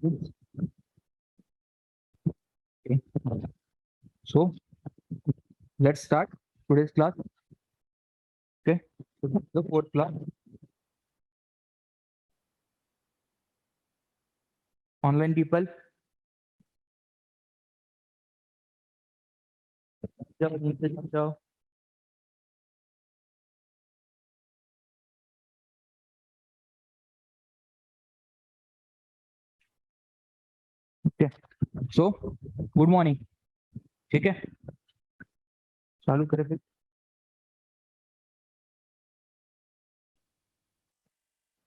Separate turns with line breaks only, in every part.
Okay. So let's start today's class. Okay. So this is the fourth class. Online people. जाओ, नीचे जाओ. Okay. So good morning. ठीक है, चालू करें फिर.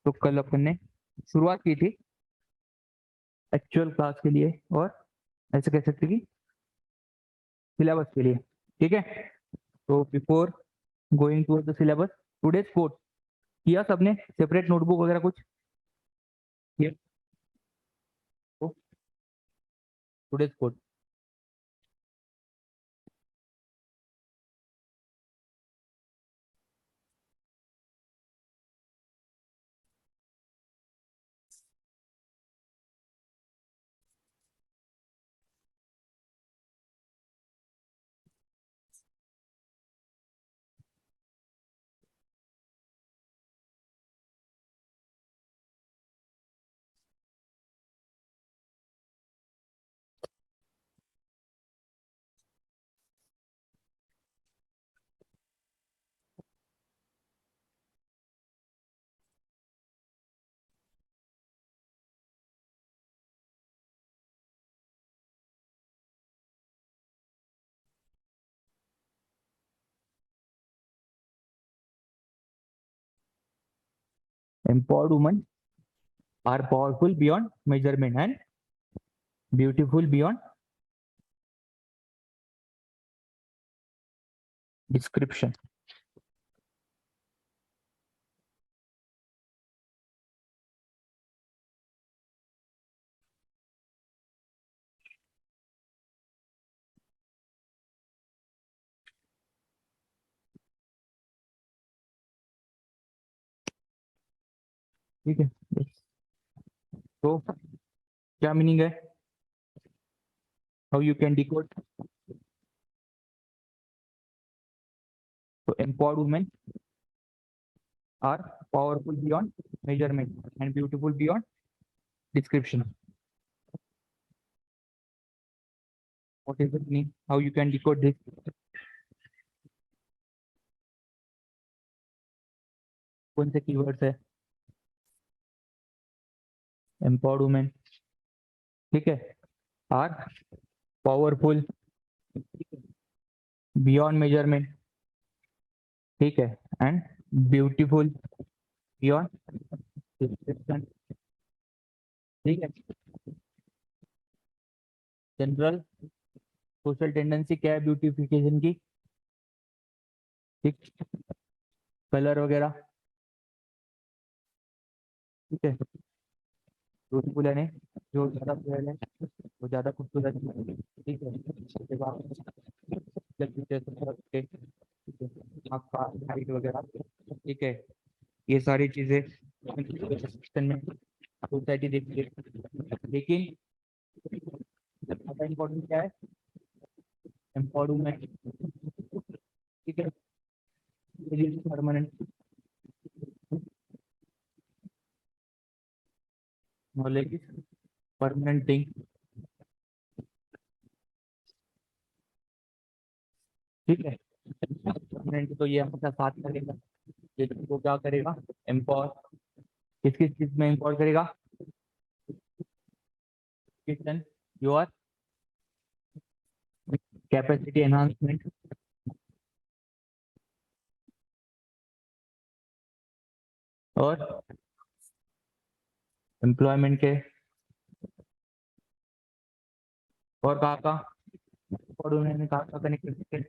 तो कल अपन ने शुरुआत की थी एक्चुअल क्लास के लिए, और ऐसे कह सकते कि सिलेबस के लिए. ठीक है. तो before going to the syllabus, today's code किया सबने? सेपरेट नोटबुक वगैरह कुछ किया? Today's code. Empowered women are powerful beyond measurement and beautiful beyond description. ठीक है. तो क्या मीनिंग है? How you can decode? तो empowered women are powerful beyond measurement and beautiful beyond description. What is it mean? How you can decode this? कौन से keywords है? empowered women, ठीक है, are powerful beyond measurement, ठीक है, and beautiful beyond description. ठीक है. जनरल सोशल टेंडेंसी क्या है ब्यूटिफिकेशन की? ठीक, कलर वगैरह. ठीक है. ब्यूटीफुल है नहीं, जो ज्यादा फेयर है वो ज्यादा खूबसूरत है. ठीक है. उसके बाद ठीक है, आपका हाइट वगैरह. ठीक है. ये सारी चीजें में सोसाइटी देखती है. लेकिन इम्पोर्टेंट क्या है? एम्पावरमेंट. ठीक है. Permanent knowledge is permanent thing. ठीक है. परमानेंट तो ये हमेशा साथ करेगा. ये वो क्या करेगा? एम्पावर. किस किस चीज में एम्पावर करेगा? योर कैपेसिटी एनहांसमेंट और एम्प्लॉयमेंट के. और कहा और उन्होंने कहा कनेक्ट करके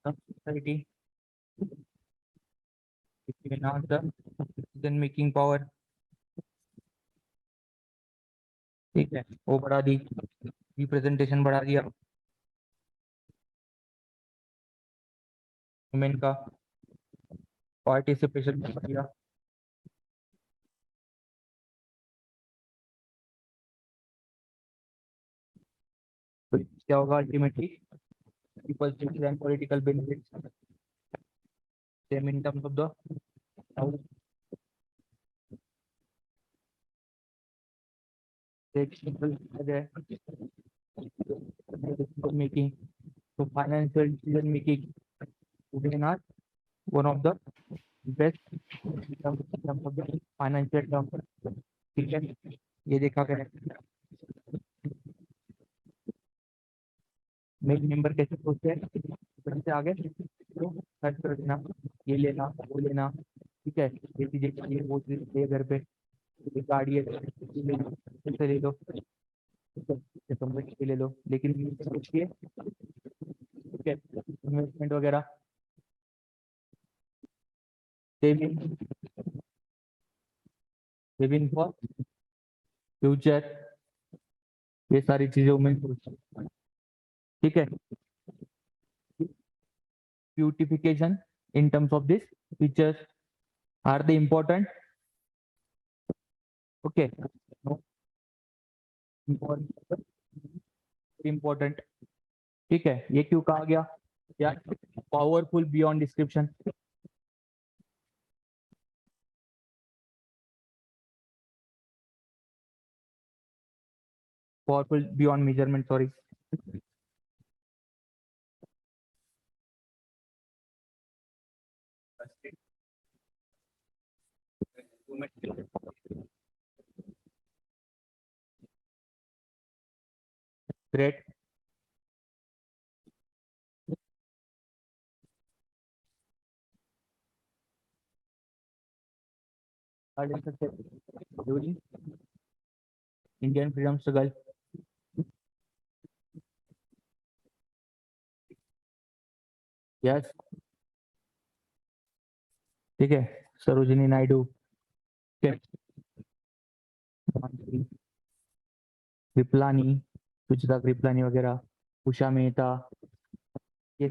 सोसाइटी डिसीजन मेकिंग पावर. ठीक है. वो बढ़ा दी, रिप्रेजेंटेशन बढ़ा दिया वुमेन का. पार्टिसिपेशन किया, तो क्या होगा ultimately people and political benefits same in terms of the making, तो financial decision making today not one of the best terms of the financial term, ठीक है। ये देखा करें मेन मेंबर कैसे सोचते हैं, से आगे तो खर्च कर देना, ये लेना वो लेना, ठीक है, ये चीजें चाहिए वो चीज चाहिए घर पे, ये गाड़ी है इसे ले लो, ले लो, लेकिन सोचिए, ठीक है, इन्वेस्टमेंट वगैरह, सेविंग सेविंग फॉर फ्यूचर, ये सारी चीजें मैं सोचती हूँ, ठीक है। Beautification in terms of this features, are they important? Okay, no, important, ठीक है। ये क्यों कहा गया यार, powerful beyond description, powerful beyond measurement, sorry, great, Indian freedom struggle, yes, ठीक है, सरोजिनी नायडू, ठीक है, कृपलानी, सुचिता कृपलानी वगैरह, उषा मेहता, ये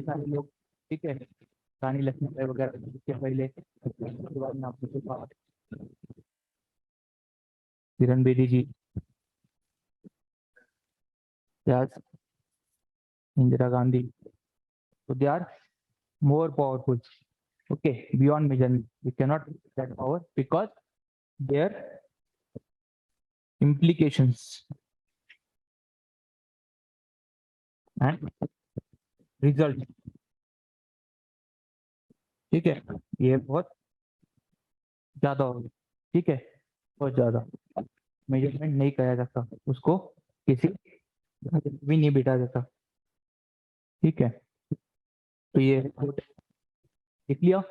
सारे लोग, ठीक है, रानी लक्ष्मीबाई वगैरह के पहले, उसके बाद में आपने देखा Kiran Bedi ji, yes, Indira Gandhi, so they are more powerful, okay, beyond measurement, we cannot that power because their implications and result, ठीक है, ये बहुत ज्यादा होगा, ठीक है, बहुत ज्यादा मेजरमेंट नहीं किया जा सकता उसको, किसी भी नहीं बिठा जाता, ठीक है, तो ये लिख लिया,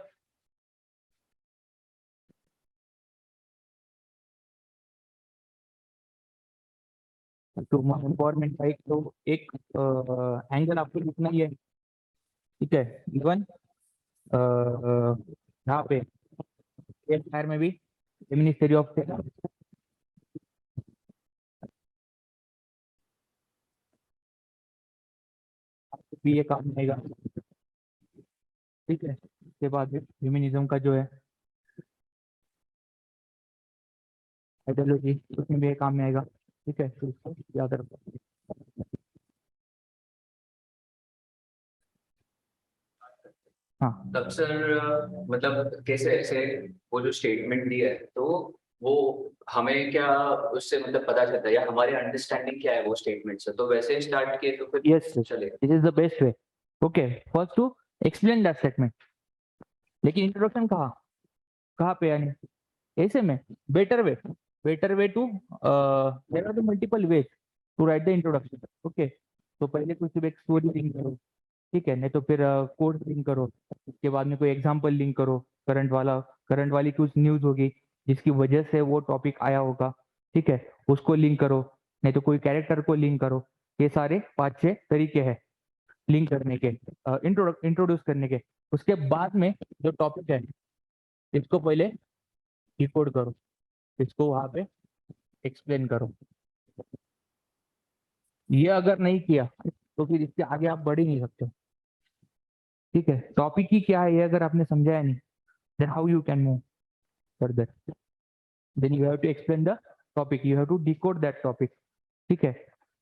तो एम्पावरमेंट का एक एंगल आपको लिखना ही है, ठीक है, इवन यहाँ पे फायर में भी मिनिस्ट्री ऑफ भी ये काम आएगा, ठीक है, उसके बाद फेमिनिज्म का जो है आइडियोलॉजी, उसमें भी ये काम में आएगा, ठीक है, तो इसको याद रखो। हाँ,
तब सर मतलब कैसे ऐसे वो जो स्टेटमेंट दी है तो वो हमें क्या उससे मतलब पता चलता है या हमारी अंडरस्टैंडिंग क्या है वो स्टेटमेंट से, तो वैसे स्टार्ट किए तो फिर
यस,
चलेगा।
This is the best way, okay, first to explain that statement, लेकिन इंट्रोडक्शन कहाँ कहाँ पे, यानी ऐसे में better way to there are the multiple ways to write the introduction, okay, तो पहले कुछ एक स्टोरी लिंक करो, ठीक है, नहीं तो फिर कोड लिंक करो, उसके बाद में कोई एग्जांपल लिंक करो, करंट वाली कुछ न्यूज होगी जिसकी वजह से वो टॉपिक आया होगा, ठीक है, उसको लिंक करो, नहीं तो कोई कैरेक्टर को लिंक करो, ये सारे 5-6 तरीके हैं लिंक करने के, इंट्रोड्यूस करने के। उसके बाद में जो टॉपिक है इसको पहले डिकोड करो, इसको वहां पे एक्सप्लेन करो, ये अगर नहीं किया तो फिर इसके आगे आप बढ़ ही नहीं सकते, ठीक है, टॉपिक ही क्या है ये अगर आपने समझाया नहीं, then how you can move further, then you have to explain the topic, you have to decode that topic, ठीक है।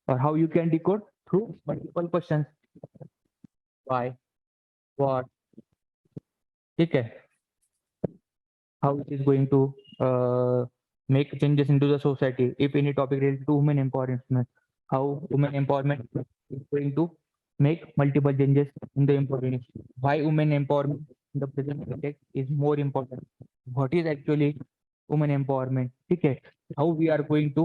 और how you can decode through multiple questions, why, what, ठीक है, how it is going to make changes into the society, if any topic related to women empowerment, how women empowerment is going to make multiple changes in the empowerment, why women empowerment in the present context is more important, what is actually women empowerment, ठीक है, how we are going to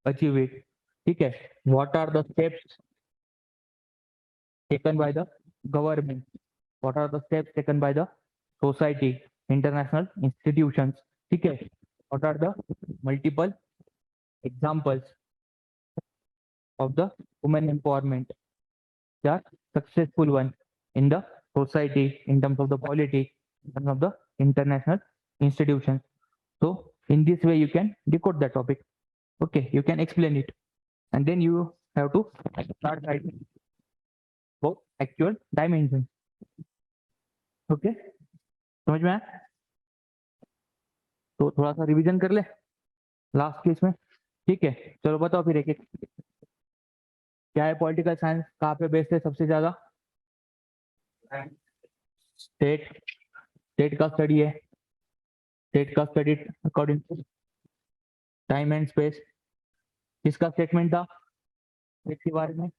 achieve it, ठीक है, what are the steps taken by the government, what are the steps taken by the society, international institutions, ठीक है, what are the multiple examples of the women empowerment, the successful one in the society, in terms of the politics, in terms of the international institutions. So in this way you can decode the topic, okay, you can explain it, and then you have to start writing about actual dimensions, okay, समझ में आया? तो थोड़ा सा revision कर ले last case में, ठीक है। चलो बताओ फिर एक एक, क्या है पॉलिटिकल साइंस, कहाँ पे बेस्ड है सबसे ज्यादा? स्टेट, स्टेट का स्टडी है, स्टेट का study according to time and space. किसका स्टेटमेंट था स्टेट के बारे में?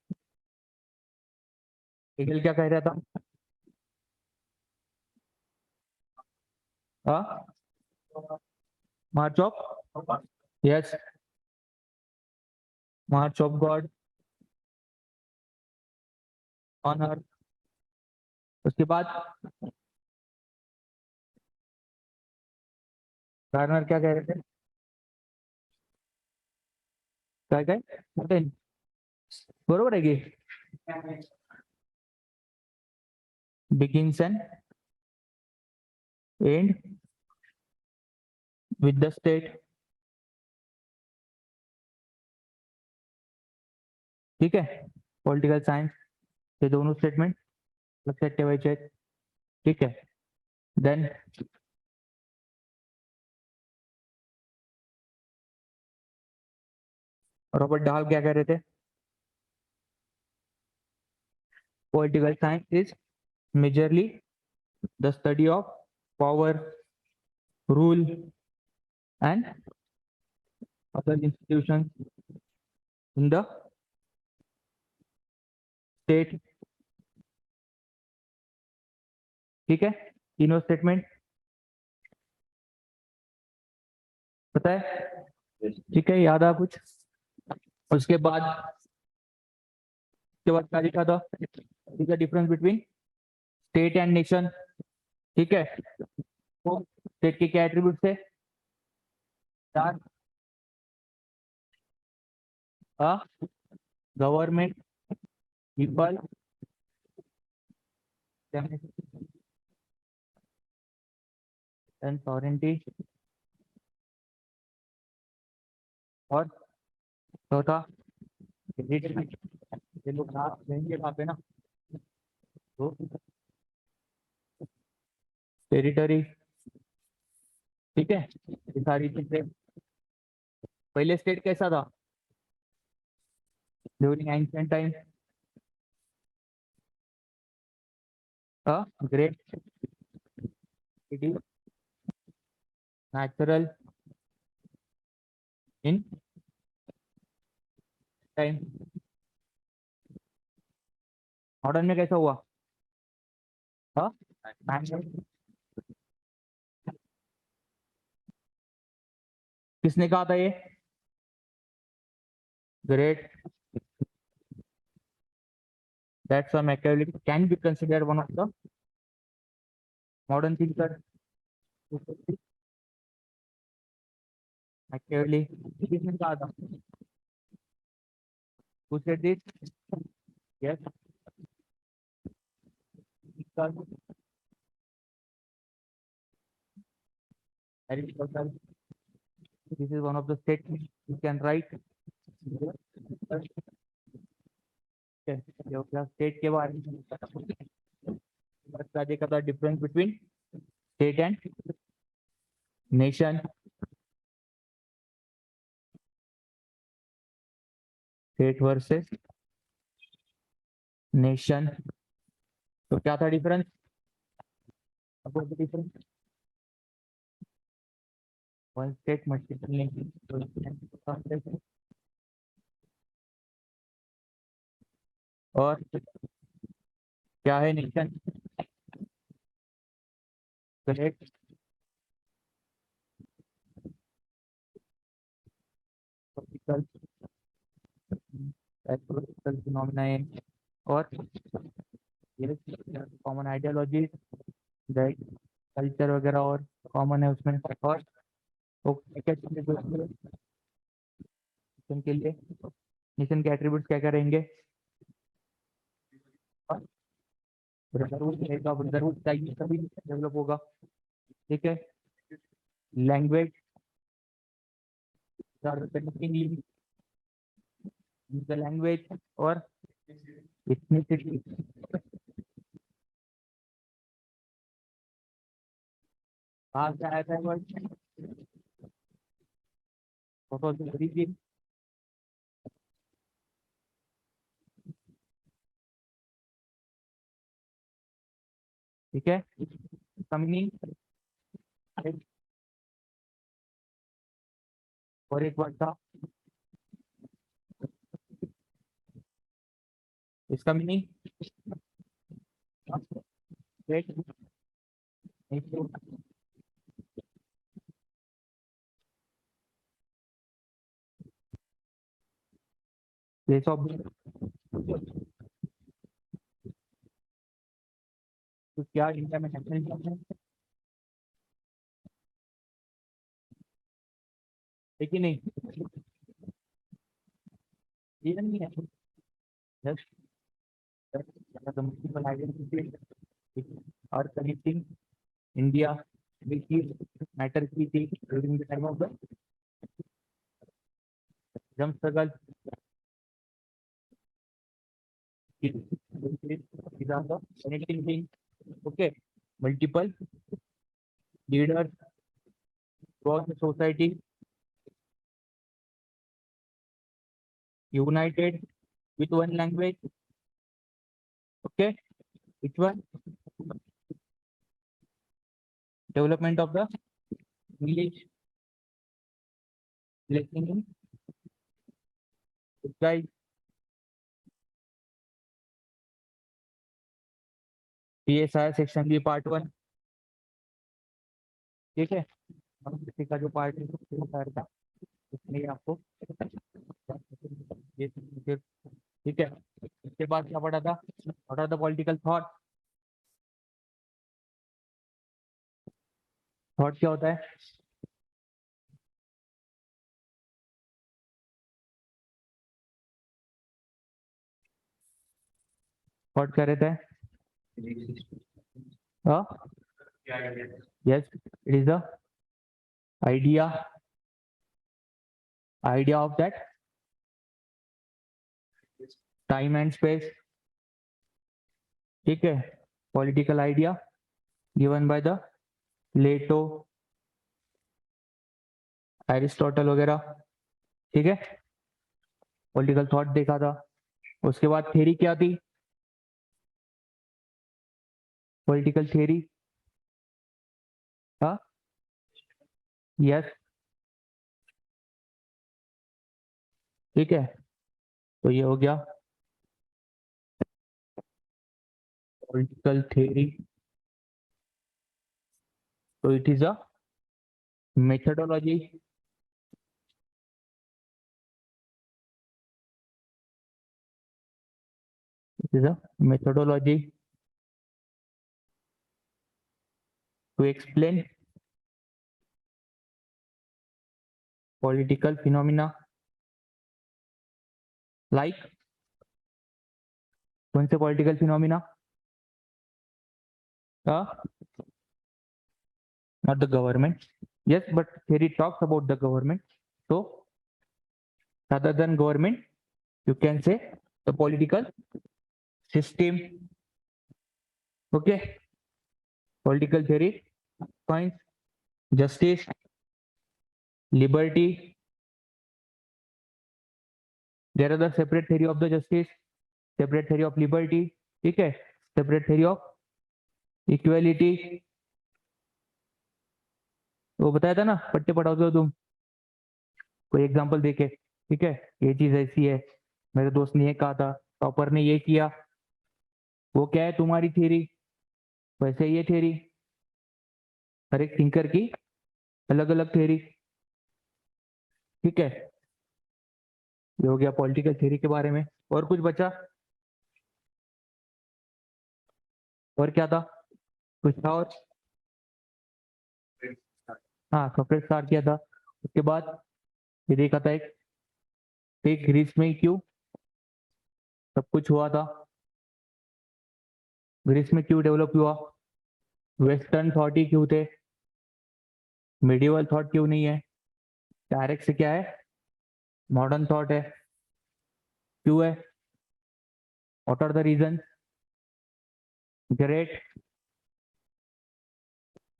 हेगल क्या कह रहा था? March of, yes, march of god on earth. उसके बाद गार्नर क्या कह रहे थे? क्या कहे बरोबर है की begins and end with the state, ठीक है। पॉलिटिकल साइंस ये दोनों स्टेटमेंट लक्षात ठेवायचे आहेत, ठीक है। देन रॉबर्ट डाल क्या कह रहे थे? Political science is majorly the study of power, rule and other institutions in the state, ठीक है। तीनों स्टेटमेंट पता है, ठीक है, याद आ कुछ? उसके बाद क्या लिखा था? Difference between state and nation, ठीक है। तो स्टेट के क्या एट्रीब्यूट थे? चार, गवर्नमेंट, पीपल एंड सॉवरेंटी, और चौथा ये लोग रहेंगे कहाँ पे ना, तो टेरिटरी, ठीक है। ये सारी चीजें, पहले स्टेट कैसा था during ancient time? Great city, natural in time. Modern में कैसा हुआ? किसने कहा था ये? Great, that's why Machiavelli can be considered one of the modern thinker. Machiavelli, किसने कहा था? Who said this? Yes. Aristotle. This is one of the statements you can write. ये हो गया स्टेट के बारे में। बता देखा था difference between state and nation. State versus nation, तो क्या था difference? Difference one state multiple nation, और क्या है नेशन? करेक्ट, फिनोमिना है, और कॉमन आइडियोलॉजी, कल्चर वगैरह और कॉमन है उसमें। और तो क्या नेशन के लिए, नेशन के एट्रीब्यूट्स क्या क्या रहेंगे? ब्रदरहुड रहेगा, ब्रदरहुड चाहिए तभी डेवलप होगा। ठीक है, लैंग्वेज, लैंग्वेज और इथनिसिटी। कहाँ से आया था वर्ड? फोटो से खरीदिए। ठीक है, मीनिंग और एक वर्ड था, इसका मीनिंग प्लेस ऑफ, तो क्या इंडिया में नेशनल है? है कि नहीं? ये नहीं है, just the multiple identity are connecting India with his matter की थी during the time of the freedom struggle. These are the connecting things. Okay, multiple leaders throughout the society united with one language. Okay, which one? Development of the village, listening, guys. PSI section B part 1। ठीक है, किसी का जो part है इसमें आपको ये ठीक है। इसके बाद क्या पढ़ा था? पढ़ा था पॉलिटिकल थॉट। थॉट क्या होता है? थॉट क्या रहता है? Yes, it is the idea, idea of that time and space. ठीक है, political idea given by the Plato, Aristotle वगैरह। ठीक है, पॉलिटिकल थॉट देखा था। उसके बाद थ्योरी क्या थी? पॉलिटिकल थ्योरी, हाँ, यस, ठीक है। तो ये हो गया पॉलिटिकल थ्योरी। तो it is a methodology, it is a methodology to explain political phenomena like कौन से political phenomena? Not the government. Yes, but theory talks about the government. So rather than government, you can say the political system. Okay, political theory finds justice, liberty. There are the separate theory of the justice, separate theory of liberty, ठीक है, separate theory of equality. वो बताया था ना, पट्टे पढ़ाओगे हो तुम, कोई एग्जांपल देके, ठीक है, ये चीज ऐसी है, मेरे दोस्त ने ये कहा था, टॉपर ने ये किया, वो क्या है तुम्हारी थ्योरी, वैसे ये थ्योरी, हर एक थिंकर की अलग अलग थ्योरी, ठीक है। ये हो गया पॉलिटिकल थ्योरी के बारे में। और कुछ बचा? और क्या था, कुछ था और? हाँ, सोक्रेटिस स्टार्ट किया था, उसके बाद ये देखा था एक ग्रीस में ही क्यों सब कुछ हुआ था, ग्रीस में क्यों डेवलप हुआ, वेस्टर्न थॉट ही क्यों थे, मिडिवल थॉट क्यों नहीं है, डायरेक्ट से क्या है, मॉडर्न थॉट है, क्यों है, what are the reason? Great,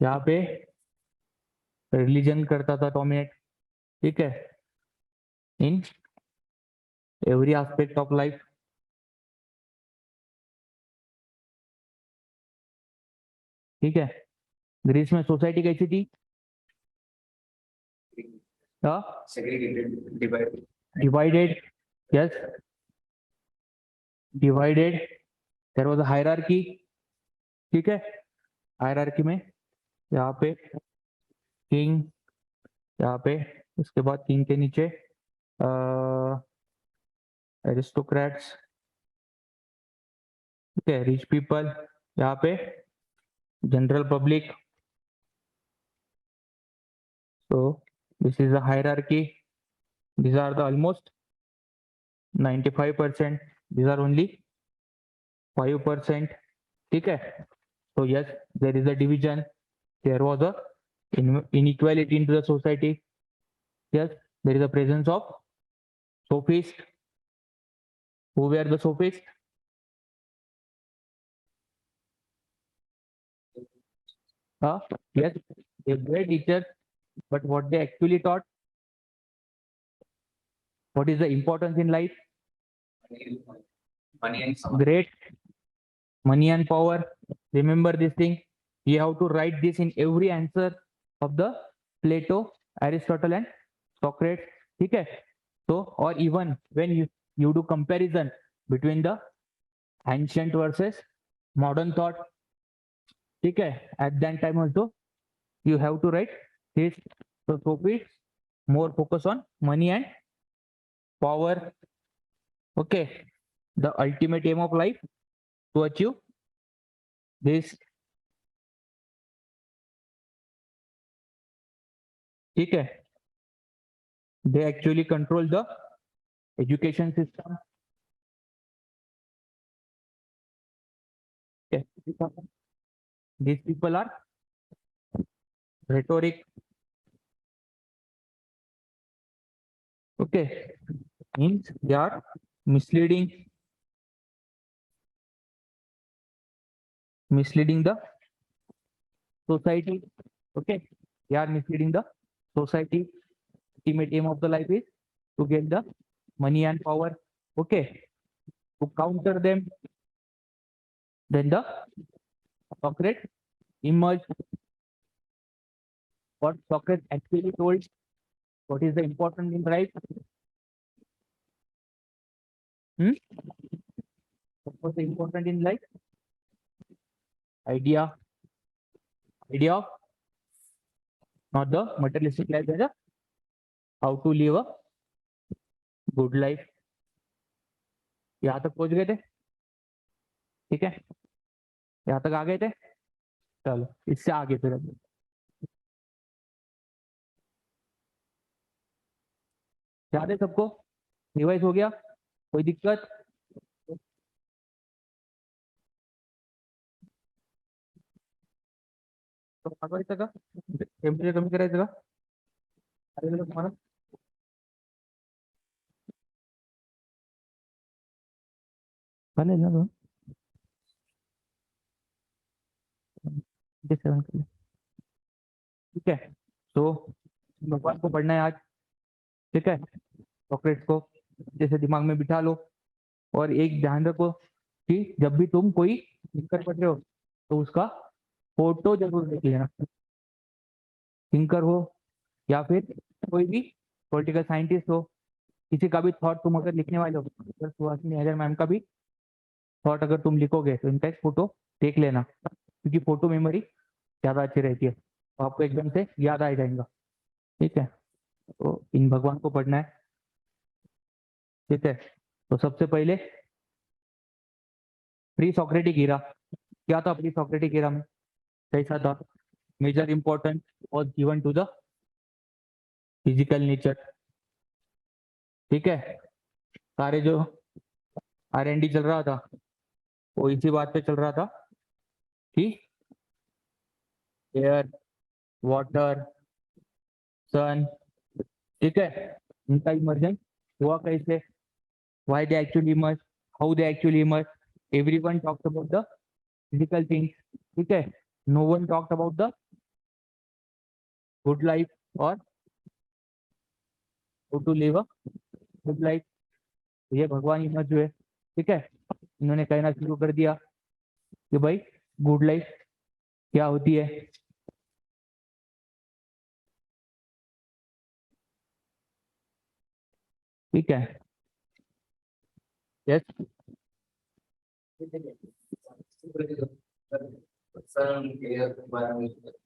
यहाँ पे रिलीजन करता था डोमिनेट, ठीक है, in every aspect of life. ठीक है, ग्रीस में सोसाइटी कैसी थी?
Segregated, divided.
Divided, yes, divided, there was a hierarchy, ठीक है, हायरार्की में यहाँ पे किंग, यहाँ पे उसके बाद किंग के नीचे एरिस्टोक्रेट्स, ठीक है, रिच पीपल, यहाँ पे general public. So this is the hierarchy. These are the almost 95%. These are only 5%. ठीक है, so yes, there is a division. There was a inequality into the society. Yes, there is a presence of sophists. Who were the sophists? Yes, they were teachers, but what they actually taught, what is the importance in life?
Money and
Great, money and power. Remember this thing. You have to write this in every answer of the Plato, Aristotle and Socrates. ठीक है, so or even when you do comparison between the ancient versus modern thought, ठीक है, at that time also you have to write this. So Socrates more focus on money and power. Okay, the ultimate aim of life to achieve this, ठीक है, they actually control the education system. Okay. These people are rhetoric. Okay, means they are misleading the society. Okay, they are misleading the society. Ultimate aim of the life is to get the money and power. Okay, to counter them, then the Socrates emerged. What Socrates actually told, what is the important in life? What was the important in life? Idea of not the materialistic life, how to live a good life. यहाँ तक पहुंच गए थे, ठीक है, यहाँ तक आ गए थे, चलो इससे आगे फिर अब याद है सबको, रिवाइज हो गया, कोई दिक्कत? तो वाढवायचं का, टेम्परेचर कमी करायचं का? अरे तुम्हाला पहले ना तो 7 कर ले। ठीक है, तो भगवान को पढ़ना है आज। ठीक है, सॉक्रेटिस को जैसे दिमाग में बिठा लो, और एक ध्यान रखो कि जब भी तुम कोई थिंकर पढ़ रहे हो तो उसका फोटो जरूर देख लेना। थिंकर हो या फिर कोई भी पॉलिटिकल साइंटिस्ट हो, किसी का भी थॉट तुम अगर लिखने वाले हो, अगर सुहासिनी हज़ार मैम का भी थॉट अगर तुम लिखोगे तो इनका एक फोटो देख लेना, क्योंकि फोटो मेमोरी ज्यादा अच्छी रहती है, तो आपको एकदम से याद आ जाएगा। ठीक है, तो इन भगवान को पढ़ना है। ठीक है, तो सबसे पहले प्री सॉक्रेटिक ईरा, क्या था प्री सॉक्रेटिक ईरा में, कैसा था? Major importance was given to the physical nature. ठीक है, सारे जो R&D चल रहा था वो इसी बात पे चल रहा था कि एयर, वाटर, सन, ठीक है, इनका इमर्जन हुआ कैसे, why they actually emerge, how they actually emerge, everyone talks about the physical things. ठीक है, no one talks about the good life और how to live a good life. ये भगवान इमर्ज हुए। ठीक है, इन्होंने कहना शुरू कर दिया कि भाई गुड लाइफ क्या होती है। ठीक है, यस,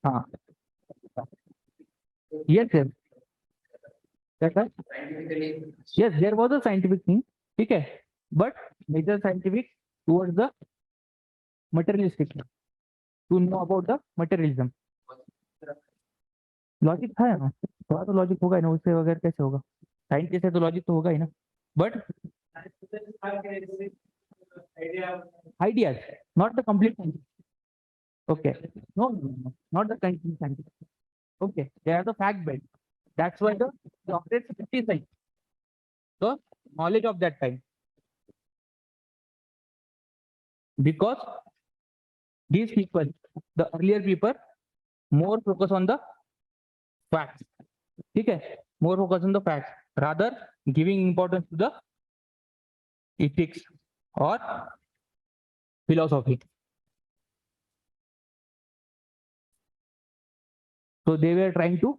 हाँ, यस यस, कैसा, yes there was a scientific thing. ठीक है, but major scientific towards the materialistic, to know about the materialism. Logic था ना, थोड़ा तो लॉजिक होगा ही ना, उससे वगैरह कैसे होगा, साइंस जैसे तो लॉजिक तो होगा ही ना, but ideas, not the complete science. Okay, no, no, no, not the complete science. Okay, they are the fact based. That's why the Socrates criticized the knowledge of that time, because these people, the earlier people, more focus on the facts. ठीक है, more focus on the facts rather giving importance to the ethics or philosophy. So they were trying to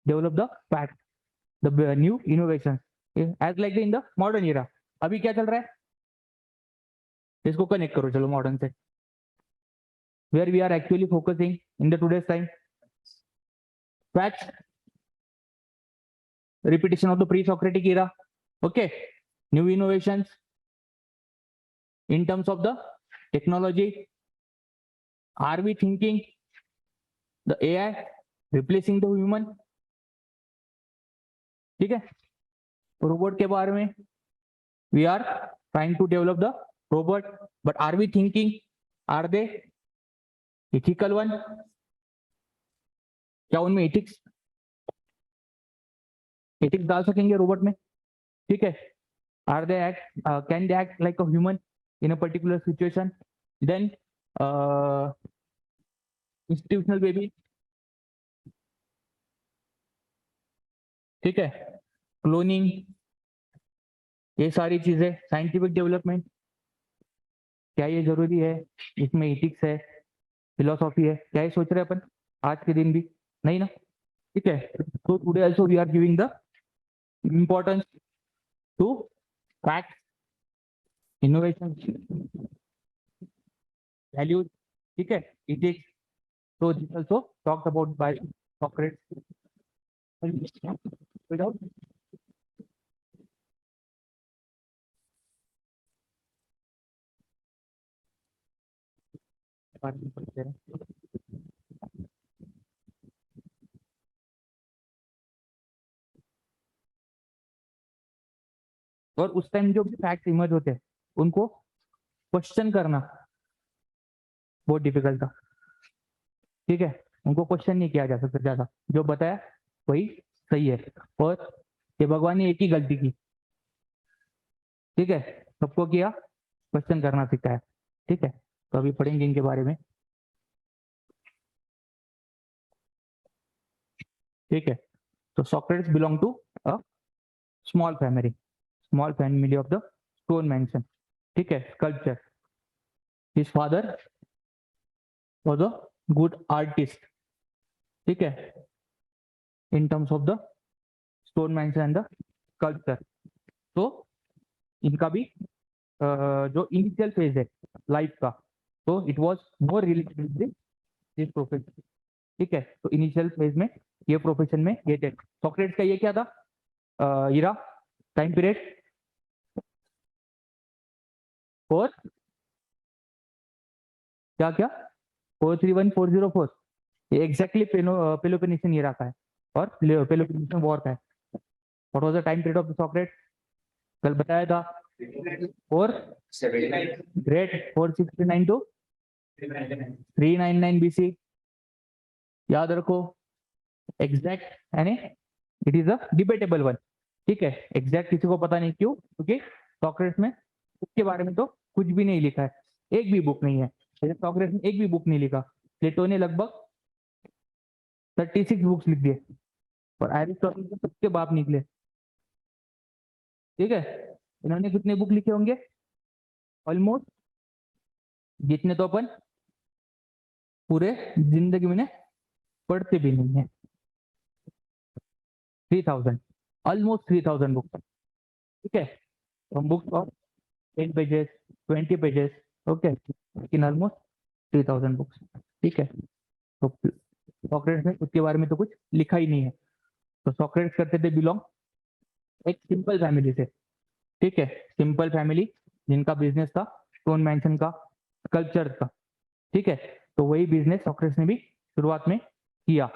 develop the facts, the new innovations, as like in the modern era. अभी क्या चल रहा है, इसको connect करो चलो modern से, where we are actually focusing in the today's time. Facts, repetition of the pre-Socratic era. Okay, new innovations in terms of the technology. Are we thinking the AI replacing the human? ठीक है, robot के बारे में, we are trying to develop the robot, but are we thinking, are they ethical one? क्या उनमें ethics डाल सकेंगे robot में? ठीक है, are they act, can they act like a human in a particular situation? Then institutional baby, ठीक है, cloning, ये सारी चीजें, साइंटिफिक डेवलपमेंट, क्या ये जरूरी है, इसमें एथिक्स है, फिलोसॉफी है, क्या ये सोच रहे हैं अपन आज के दिन भी? नहीं ना। ठीक है, तो today also we are giving the importance to fact, innovation, values, ठीक है, ethics. So this also talked about by Socrates. Without और उस टाइम जो भी फैक्ट इमर्ज होते हैं उनको क्वेश्चन करना बहुत डिफिकल्ट था। ठीक है, उनको क्वेश्चन नहीं किया जा सकता ज्यादा, जो बताया वही सही है। और ये भगवान ने एक ही गलती की, ठीक है, सबको किया क्वेश्चन करना सिखाया। ठीक है, तो अभी पढ़ेंगे इनके बारे में। ठीक है, तो Socrates belong to a small family of the stone mansion. ठीक है, sculpture. His father was a good artist. ठीक है, in terms of the stone mansion and the sculpture. तो इनका भी जो इनिशियल फेज है लाइफ का, तो it was more related with this profession. ठीक है, तो इनिशियल फेज में ये प्रोफेशन में ये थे। सॉक्रेटिस का ये क्या था, इरा, टाइम पीरियड, और क्या क्या 431-404, ये एग्जैक्टली पेलोपोनेशियन इरा का है और पेलोपोनेशियन वॉर का है। What was the time period of the Socrates, कल बताया था,
79
ग्रेट 469 टू 399 BC। याद रखो, एग्जैक्ट यानी it is a debatable one. ठीक है, एग्जैक्ट किसी को पता नहीं, क्यों? क्योंकि सॉक्रेटिस में उसके बारे में तो कुछ भी नहीं लिखा है, एक भी बुक नहीं है। सॉक्रेटिस ने एक भी बुक नहीं लिखा। प्लेटो ने लगभग 36 बुक्स लिख दिए, और एरिस्टोटल तो सबके बाप निकले। ठीक है, इन्होंने कितने बुक लिखे होंगे? ऑलमोस्ट जितने तो अपन पूरे जिंदगी में पढ़ते भी नहीं है। 3000, ऑलमोस्ट 3000 बुक्स। ठीक है, from books of 10 pages, 20 pages, okay, लेकिन ऑलमोस्ट 3000 बुक्स। ठीक है, तो सॉक्रेटिस ने उसके बारे में तो कुछ लिखा ही नहीं है। तो सॉक्रेटिस करते थे बिलोंग एक सिंपल फैमिली से। ठीक है, सिंपल फैमिली जिनका बिजनेस था स्टोन मैंशन का, कल्चर का। ठीक है, तो वही बिजनेस सॉक्रेटिस ने भी शुरुआत में किया।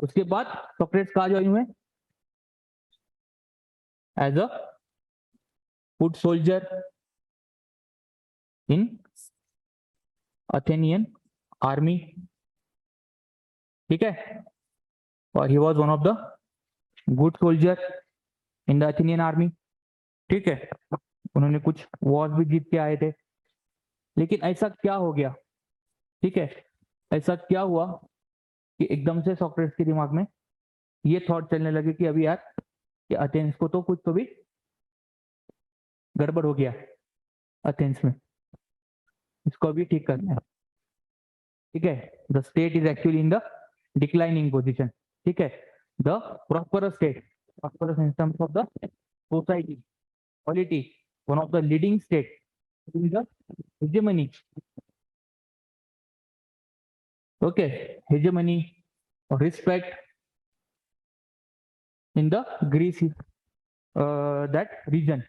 उसके बाद सॉक्रेटिस कहाँ ज्वाइन हुए? As a foot soldier in Athenian army. ठीक है, और he was one of the good soldier in the Athenian army. ठीक है, उन्होंने कुछ वॉर भी जीत के आए थे। लेकिन ऐसा क्या हो गया? ठीक है, ऐसा क्या हुआ कि एकदम से सॉक्रेटिस के दिमाग में ये थॉट चलने लगे कि अभी यार, कि अथेंस को तो कुछ तो भी गड़बड़ हो गया अथेंस में, इसको अभी ठीक करना है। ठीक है, the state is actually in the declining position. ठीक है, the prosperous state, prosperous in terms of the society, polity, one of the leading state in the hegemony. Okay, hegemony or respect in the Greece, that region,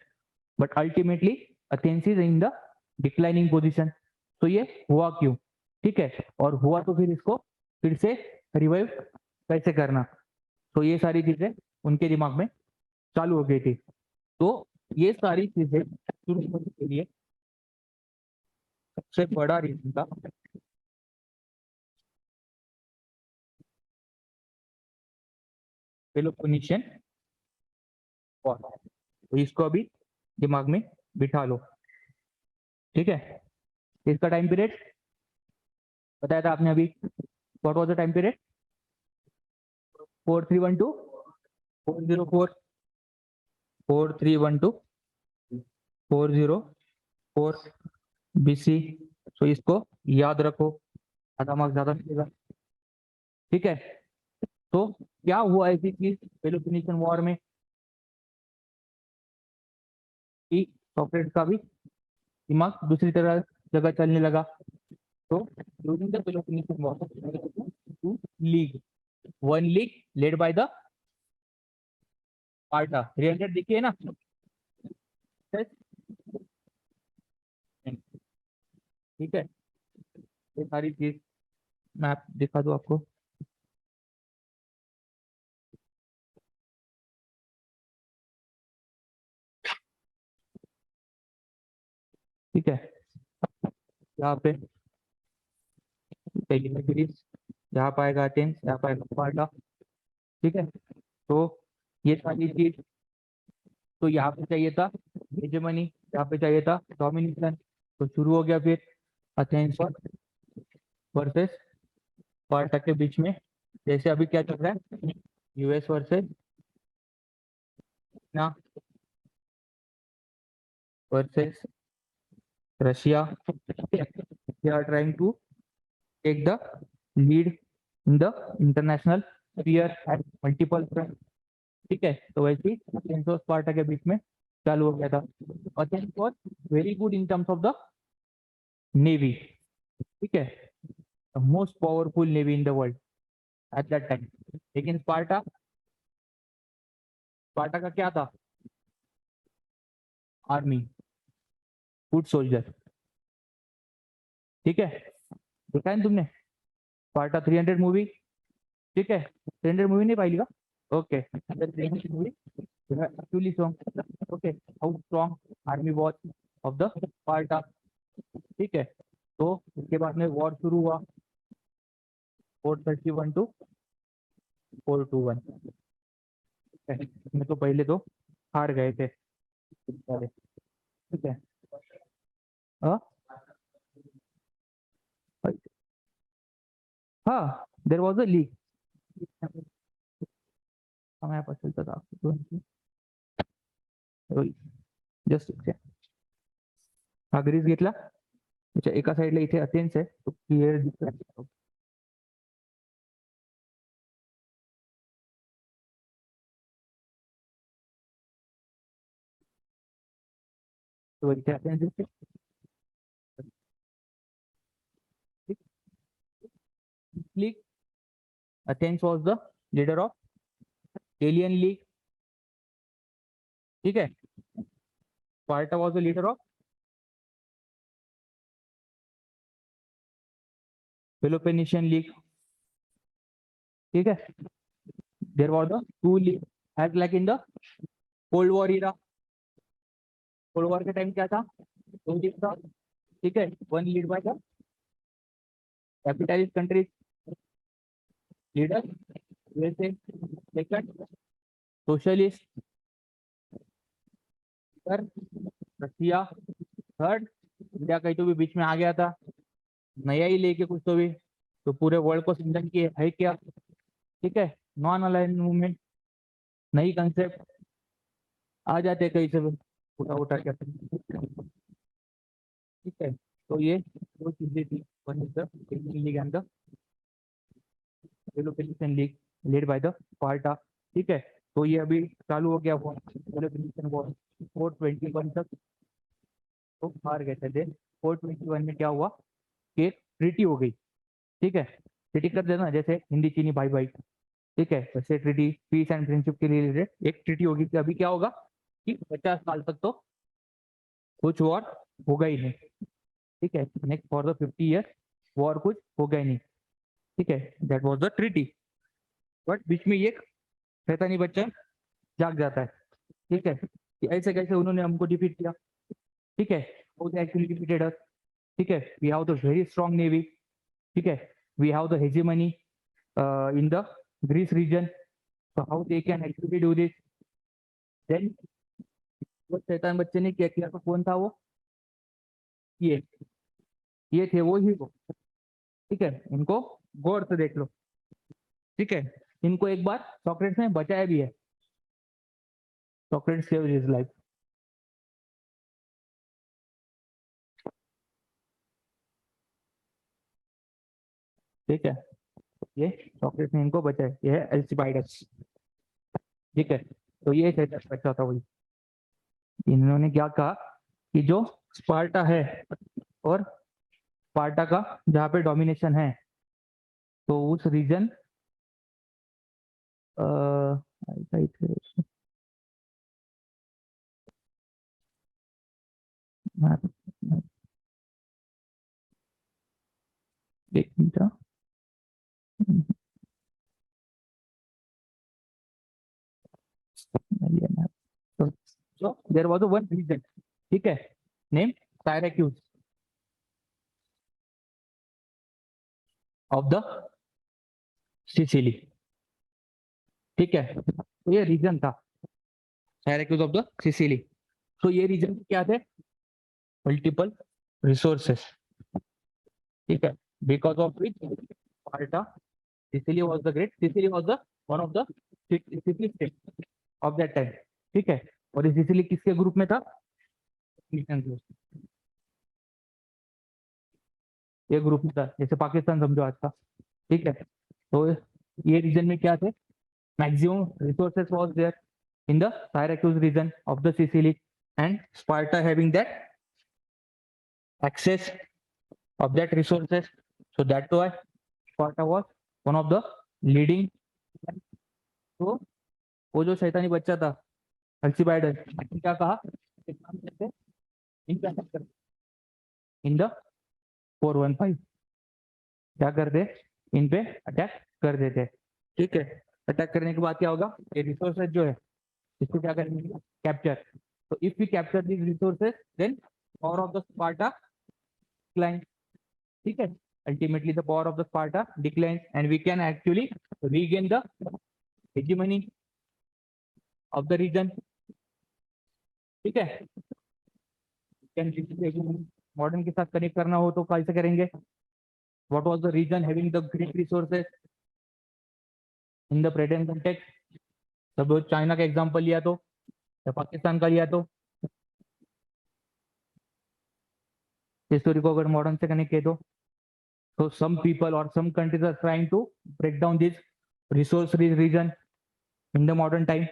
but ultimately Athens is in the declining position. तो ये हुआ क्यों? ठीक है, और हुआ तो फिर इसको फिर से रिवाइव कैसे करना, तो ये सारी चीजें उनके दिमाग में चालू हो गई थी। तो ये सारी चीजें शुरू होने के लिए सबसे बड़ा रीजन था पेलोपोनेशियन वॉर। तो इसको अभी दिमाग में बिठा लो। ठीक है, इसका टाइम पीरियड बताया था आपने अभी, what was the time period? 4312 404, 4312 404 BC। तो इसको याद रखो, आधा मार्क्स ज्यादा मिलेगा। ठीक है, तो क्या हुआ ऐसी चीज पेलोपोनेशियन वॉर में कि सॉक्रेटिस का भी दिमाग दूसरी तरह जगह चलने लगा। तो during the Peloponnesian war league, one league led by the Sparta. 300 देखिए ना, ठीक है, ये सारी चीज मैप दिखा दो आपको। ठीक है, यहाँ पे ग्रीस, यहाँ पाएगा अथेंस, यहाँ पाएगा स्पार्टा। ठीक है, तो ये सारी चीज, तो यहाँ पे चाहिए था हेजेमनी, यहाँ पे चाहिए था डोमिनिकन, तो शुरू हो गया फिर एथेंस वर्सेस स्पार्टा के बीच में। जैसे अभी क्या चल रहा है, यूएस वर्सेस ना versus Russia, they are trying to take the lead in the international sphere at multiple fronts। ठीक है, तो वैसे ही एथेंस और स्पार्टा के बीच में चालू हो गया था। Athens was very good in terms of the navy, ठीक है, the most powerful navy in the world at that time. लेकिन स्पार्टा, स्पार्टा का क्या था, आर्मी, फुट सोल्जर, ठीक है। देखा है ना तुमने स्पार्टा 300 मूवी, ठीक है, 300 मूवी नहीं पाहिली का? Okay, 300 movie actually song, okay, how strong army was of the Sparta, ठीक है। तो उसके बाद में वॉर शुरू हुआ 431 टू 421, इसमें तो पहले तो हार गए थे सारे, ठीक है। हाँ, देर वॉज अ लीग, समय पसंद था जस्ट हा ग्रीस घेतला, त्याच्या एका साईडला इथे अथेन्स आहे, तो क्लिअर दिसला। तो इथे अथेन्स दिसते, league Athens was the leader of Delian league, ठीक है। Sparta was the leader of Peloponnesian league, ठीक है। There was the two league as like in the cold war era. Cold war के time क्या था, दो league था, ठीक है। One lead by the capitalist countries leader, USA second, socialist Russia third, India कहीं तो भी बीच में आ गया था, नया ही लेके कुछ तो भी, तो पूरे वर्ल्ड को समझन की है क्या, ठीक है। नॉन अलाइन मूवमेंट, नई कंसेप्ट आ जाते कहीं से भी उठा उठा के, ठीक है। तो ये दो चीजें थी, one is the league and the Peloponnesian league led by the Sparta, ठीक है। तो ये अभी चालू हो गया वॉर, पेलोपोनेशियन वॉर 421 तक, तो हार गए थे। 421 में क्या हुआ कि ट्रीटी हो गई, ठीक है। ट्रीटी कर देना जैसे हिंदी चीनी भाई भाई, ठीक है, वैसे ट्रीटी पीस एंड फ्रेंडशिप के रिलेटेड एक ट्रीटी होगी कि अभी क्या होगा कि 50 साल तक तो कुछ वॉर होगा ही नहीं, ठीक है। Next for the 50 year war कुछ होगा ही नहीं, ठीक है। That was the treaty. But बीच में एक शैतानी बच्चा जाग जाता है, ठीक है, कि ऐसे कैसे उन्होंने हमको डिफीट किया, ठीक है, how they actually defeated us, ठीक है। we have the very strong navy, ठीक है, we have the hegemony in the Greece region, so how they can actually do this। then वो शैतान बच्चे ने क्या किया, तो कौन था वो, ये ये थे वो हीरो, ठीक है। इनको गौर से देख लो, ठीक है। इनको एक बार सॉक्रेट्स ने बचाया भी है, सॉक्रेट्स सेव्ड हिज लाइफ, ठीक है। ये सॉक्रेट्स ने इनको बचाया, ये है अल्सिबाइडस, ठीक है। तो ये शैतान बच्चा था वही। इन्होंने क्या कहा कि जो स्पार्टा है और स्पार्टा का जहाँ पे डोमिनेशन है, तो उस रीजन एक minute, so there was a one region, ठीक है, नेम साइरेक्यूज ऑफ द सिसिली, ठीक है। तो ये रीजन था साइरेक्यूज ऑफ द सिसिली, तो ये रीजन क्या थे, मल्टीपल रिसोर्सेस, ठीक है, because of which Sparta, Sicily was the great, Sicily was the one of the city state of that time, ठीक है। और ये सिसिली किसके ग्रुप में था, ये ग्रुप में था, जैसे पाकिस्तान समझो आज का, ठीक है। तो ये रीजन में क्या थे, maximum resources was there in the Syracuse region of the Sicily, and Sparta having that access of that resources. So that's why Sparta was one of the leading. तो वो जो शैतानी बच्चा था अल्सीबाइडस, क्या कहा, इन द 415 क्या करते, इन पे अटैक कर देते, ठीक है। अटैक करने के बाद क्या होगा, ये रिसोर्सेज जो है इसको क्या करेंगे, capture. So if we capture these resources, then power of the Sparta declines. ठीक है, ultimately the power of the Sparta declines, and we can actually regain the hegemony of the region. ठीक है, modern के साथ connect करना हो तो कैसे करेंगे, what was the region having the great resources in the present context, सब चाइना का एग्जांपल लिया तो या पाकिस्तान का लिया तो, स्टोरी को अगर मॉडर्न से कनेक्ट किए तो some people or some countries are trying to break down this resource region in the modern time,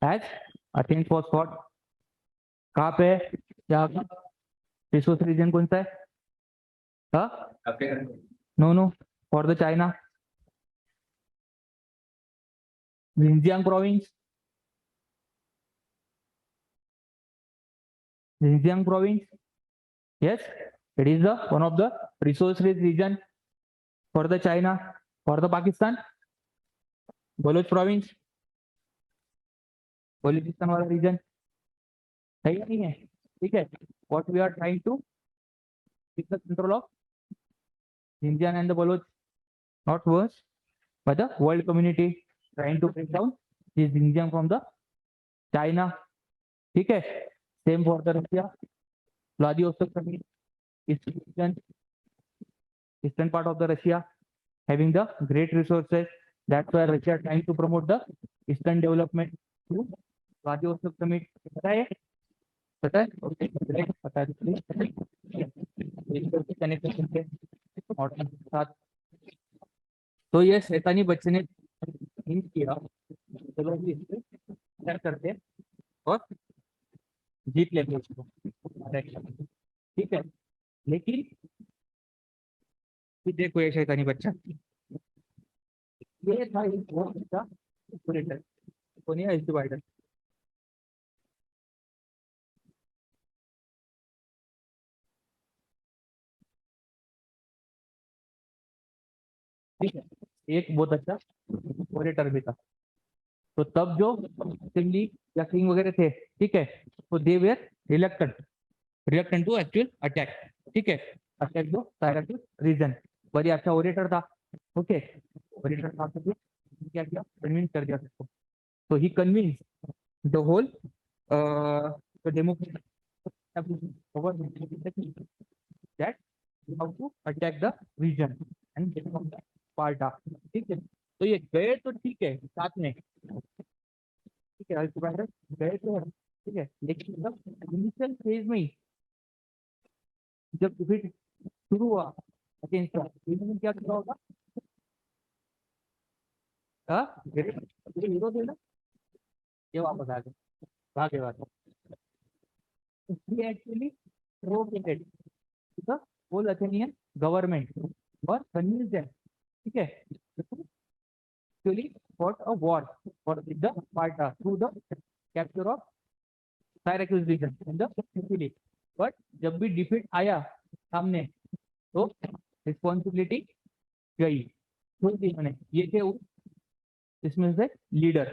as Athens was fought, कहाँ पे है, क्या रिसोर्स रीजन कौन सा है, no for the China, Xinjiang province, Xinjiang province, yes, it is the one of the resource rich region for the China, for the Pakistan, Baloch province, Balochistan वाला reason है या नहीं है, ठीक है। what we are trying to take the control of Xinjiang and the Baloch, not worse, but the world community trying to break down this Xinjiang from the China, ठीक है। same for the Russia, Vladivostok summit, eastern part of the Russia having the great resources, that's why Russia trying to promote the eastern development through Vladivostok summit, पता है, पता है, पता है, connect करके modern के साथ। तो ये शैतानी बच्चे ने हिंट किया, चलो भी इस पे शेयर करते हैं और जीत लेते हैं इसको, ठीक है। लेकिन फिर देखो ये शैतानी बच्चा, ये था एक बहुत अच्छा ऑपरेटर, कौन है, डिवाइडर, ठीक है, एक बहुत अच्छा ऑपरेटर भी था। तो तब जो असेंबली या किंग वगैरह थे, ठीक है, तो they were reluctant to actual attack, ठीक है, अटैक दो साइराक्यूस रीजन। बड़ी अच्छा ओरेटर था, ओके, ओरेटर था तो क्या किया, कन्विंस कर दिया सबको। तो ही convince the whole democratic that how to attack the region and get from the Sparta, ठीक है। तो ये गए तो ठीक है साथ में, ठीक है, अल्सीबाइडस गए तो है, ठीक है, लेकिन जब इनिशियल फेज में ही जब डिफीट शुरू हुआ अगेंस्ट क्या किया होगा, हीरो थे ना, ये वापस आ गए, भागे वापस, actually प्रोवोकेटेड the whole Athenian government or convinced them, ठीक है, actually fought a war for the Sparta through the capture of Syracuse region in the Sicily, but जब भी defeat आया सामने तो रिस्पॉन्सिबिलिटी गई, छोड़ दी मैंने, ये थे इसमें से लीडर,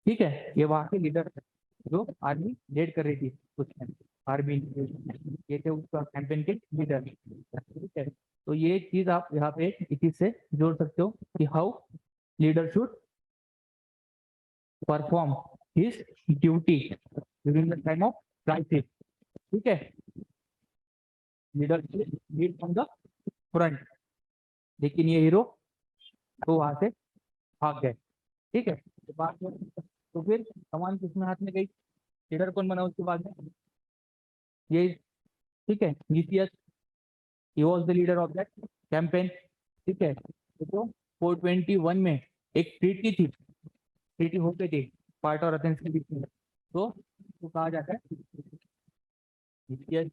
ठीक है, ये वहां के लीडर जो आर्मी लीड कर रही थी उस टाइम, आर्मी ये थे उसका कैंपेन के लीडर, ठीक है। तो ये चीज आप यहाँ पे इसी से जोड़ सकते हो कि how leader should perform his duty during the time of crisis, ठीक है, leader lead from the front, लेकिन ये हीरो तो वहां से भाग गए, ठीक है। तो फिर कमान किसमें हाथ में गई, लीडर कौन बना उसके बाद में, ये, ठीक है, GCS, he was the leader of that campaign, ठीक है। तो 421 में एक ट्रीटी थी, ट्रीटी हो गई थी स्पार्टा और एथेंस के बीच में, तो कहा जाता है जीसीएस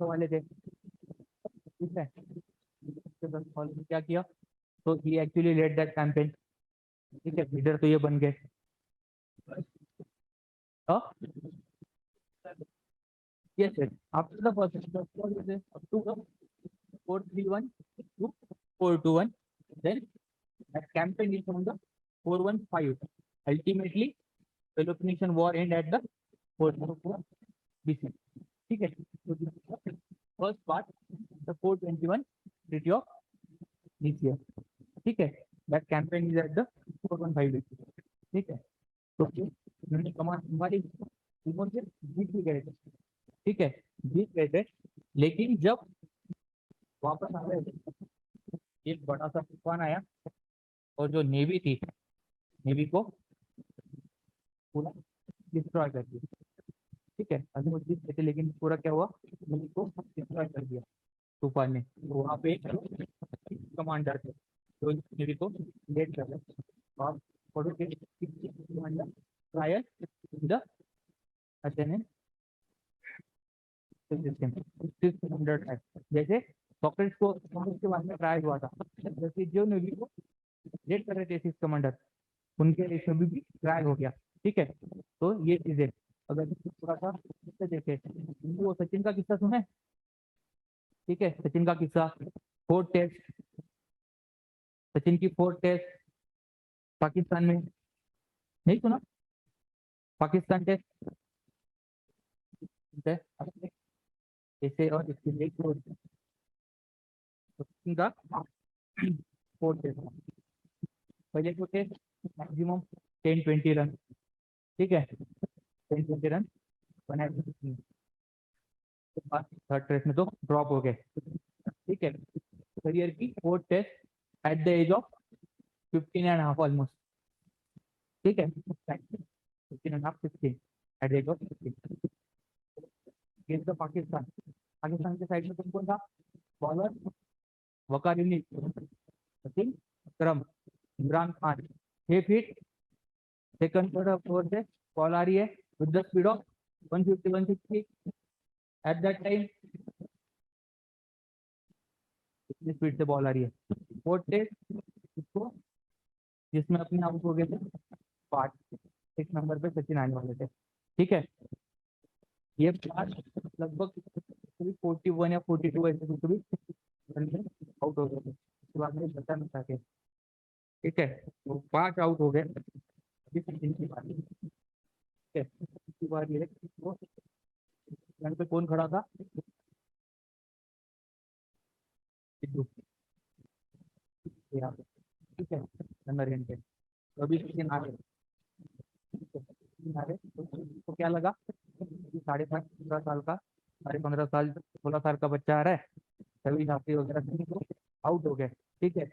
वाले थे, ठीक है। क्या किया, तो ही एक्चुअली लेड दैट कैंपेन, ठीक है, लीडर तो ये बन गए। Yes, yes. After the first, up to the 431 to 421, then that campaign is from the 415. Ultimately, Peloponnesian War end at the 404 BC. ठीक है, तो first part, the 421 Treaty of Nicaea, ठीक है, that campaign is at the 415 BC, ठीक है। तो उन्होंने कमान संभाली, से जीत भी गए थे, ठीक है, जीत गए थे, लेकिन जब वापस आ रहे थे एक बड़ा सा तूफान आया और जो नेवी थी, नेवी को पूरा डिस्ट्रॉय कर दिया, ठीक है। अभी वो जीत गए थे लेकिन पूरा क्या हुआ, नेवी को डिस्ट्रॉय कर दिया तूफान ने। तो वहाँ पे कमांडर थे जो नेवी को लीड कर रहे थे, आप पढ़ो कि कमांडर ट्रायल द अटेनेंस सिस्टम, जैसे सॉक्रेटिस को सॉक्रेटिस के बारे में ट्रायल हुआ था, जैसे जो नेवी को लीड कर रहे थे सिक्स कमांडर, उनके इसमें भी ट्रायल हो गया, ठीक है। तो ये चीजें अगर थोड़ा सा देखे, वो सचिन का किस्सा सुना है, ठीक है, सचिन का किस्सा, फोर्थ टेस्ट, सचिन की फोर्थ टेस्ट पाकिस्तान में, नहीं सुना, पाकिस्तान टेस्ट ऐसे, और इसके लिए सचिन का फोर्थ टेस्ट, पहले को टेस्ट मैक्सिमम 10-20 रन, ठीक है, 10-20 रन बनाए, थर्ड टेस्ट में तो ड्रॉप हो गए, ठीक है। करियर की fourth test at the age of 15.5 almost, ठीक है, 15.5-16 at the age of 15 against the Pakistan. Pakistan के साइड में कौन था, bowler Waqar Younis, Sachin, Akram, Imran Khan, 6 feet, second fourth से बॉल आ रही है with the speed of 150-160 at that time, इतनी स्पीड से बॉल आ रही है। फोर्थ टेस्ट इसको जिसमें अपने आउट हो गए थे, 6 नंबर पे सचिन आने वाले थे, ठीक है। ये लगभग 41 या 42 ऐसे कुछ भी आउट हो गए थे, उसके बाद में बचा नहीं सके, ठीक है। तो 5 आउट हो गए, अभी सचिन की बारी, ठीक है। इसके बाद ये यहाँ पे कौन खड़ा था, सिद्धू, यहाँ पे, ठीक है, नंबर 10 पे। तो अभी सचिन आ गए, तो क्या लगा, 15.5 साल का, 15.5 साल 16 साल का बच्चा आ रहा है, सभी साथी वगैरह तो आउट हो गए, ठीक है।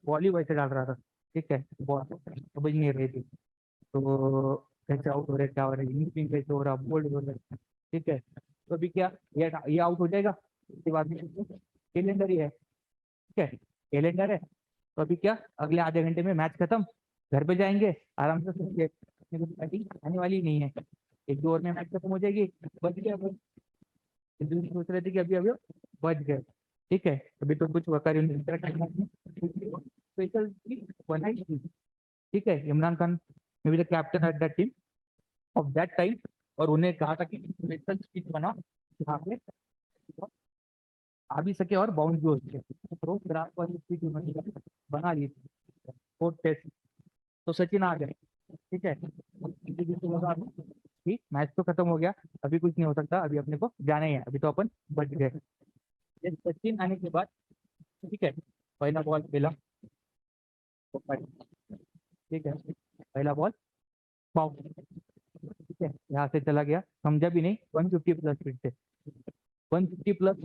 बॉल ही वैसे डाल रहा था, ठीक है, बॉल समझ नहीं रही थी, तो कैसे आउट हो रहे, क्या हो रहा है, इनिंग कैसे हो रहा, बोल्ड हो रहा है, ठीक है। तो अभी क्या, ये आउट हो जाएगा, उसके बाद में कैलेंडर ही है, ठीक है, कैलेंडर है। तो अभी क्या, अगले आधे घंटे में मैच खत्म, घर पे जाएंगे आराम से, बैटिंग आने वाली नहीं है, 1-2 ओवर में मैच खत्म हो जाएगी, बच गया बस, सोच रहे थे कि अभी अभी बच गए, ठीक है। अभी तो कुछ वकार स्पेशल बनाई थी, ठीक है, Imran Khan may be the captain at that team of that time, और उन्हें कहा था कि स्पेशल पिच बना जहाँ पे आ भी सके और बाउंड भी हो सके, तो ग्राफ वाली पिच उन्होंने बना ली थी फोर्थ टेस्ट। तो सचिन आ गए, ठीक है, ठीक, मैच तो खत्म हो गया, अभी कुछ नहीं हो सकता, अभी अपने को जाना ही है, अभी तो अपन बच गए। ये सचिन आने के बाद, ठीक है, पहला बॉल खेला, ठीक है, पहला बॉल बाउंस, ठीक है, यहाँ से चला गया, समझा भी नहीं, 150 प्लस स्पीड से, 150 प्लस,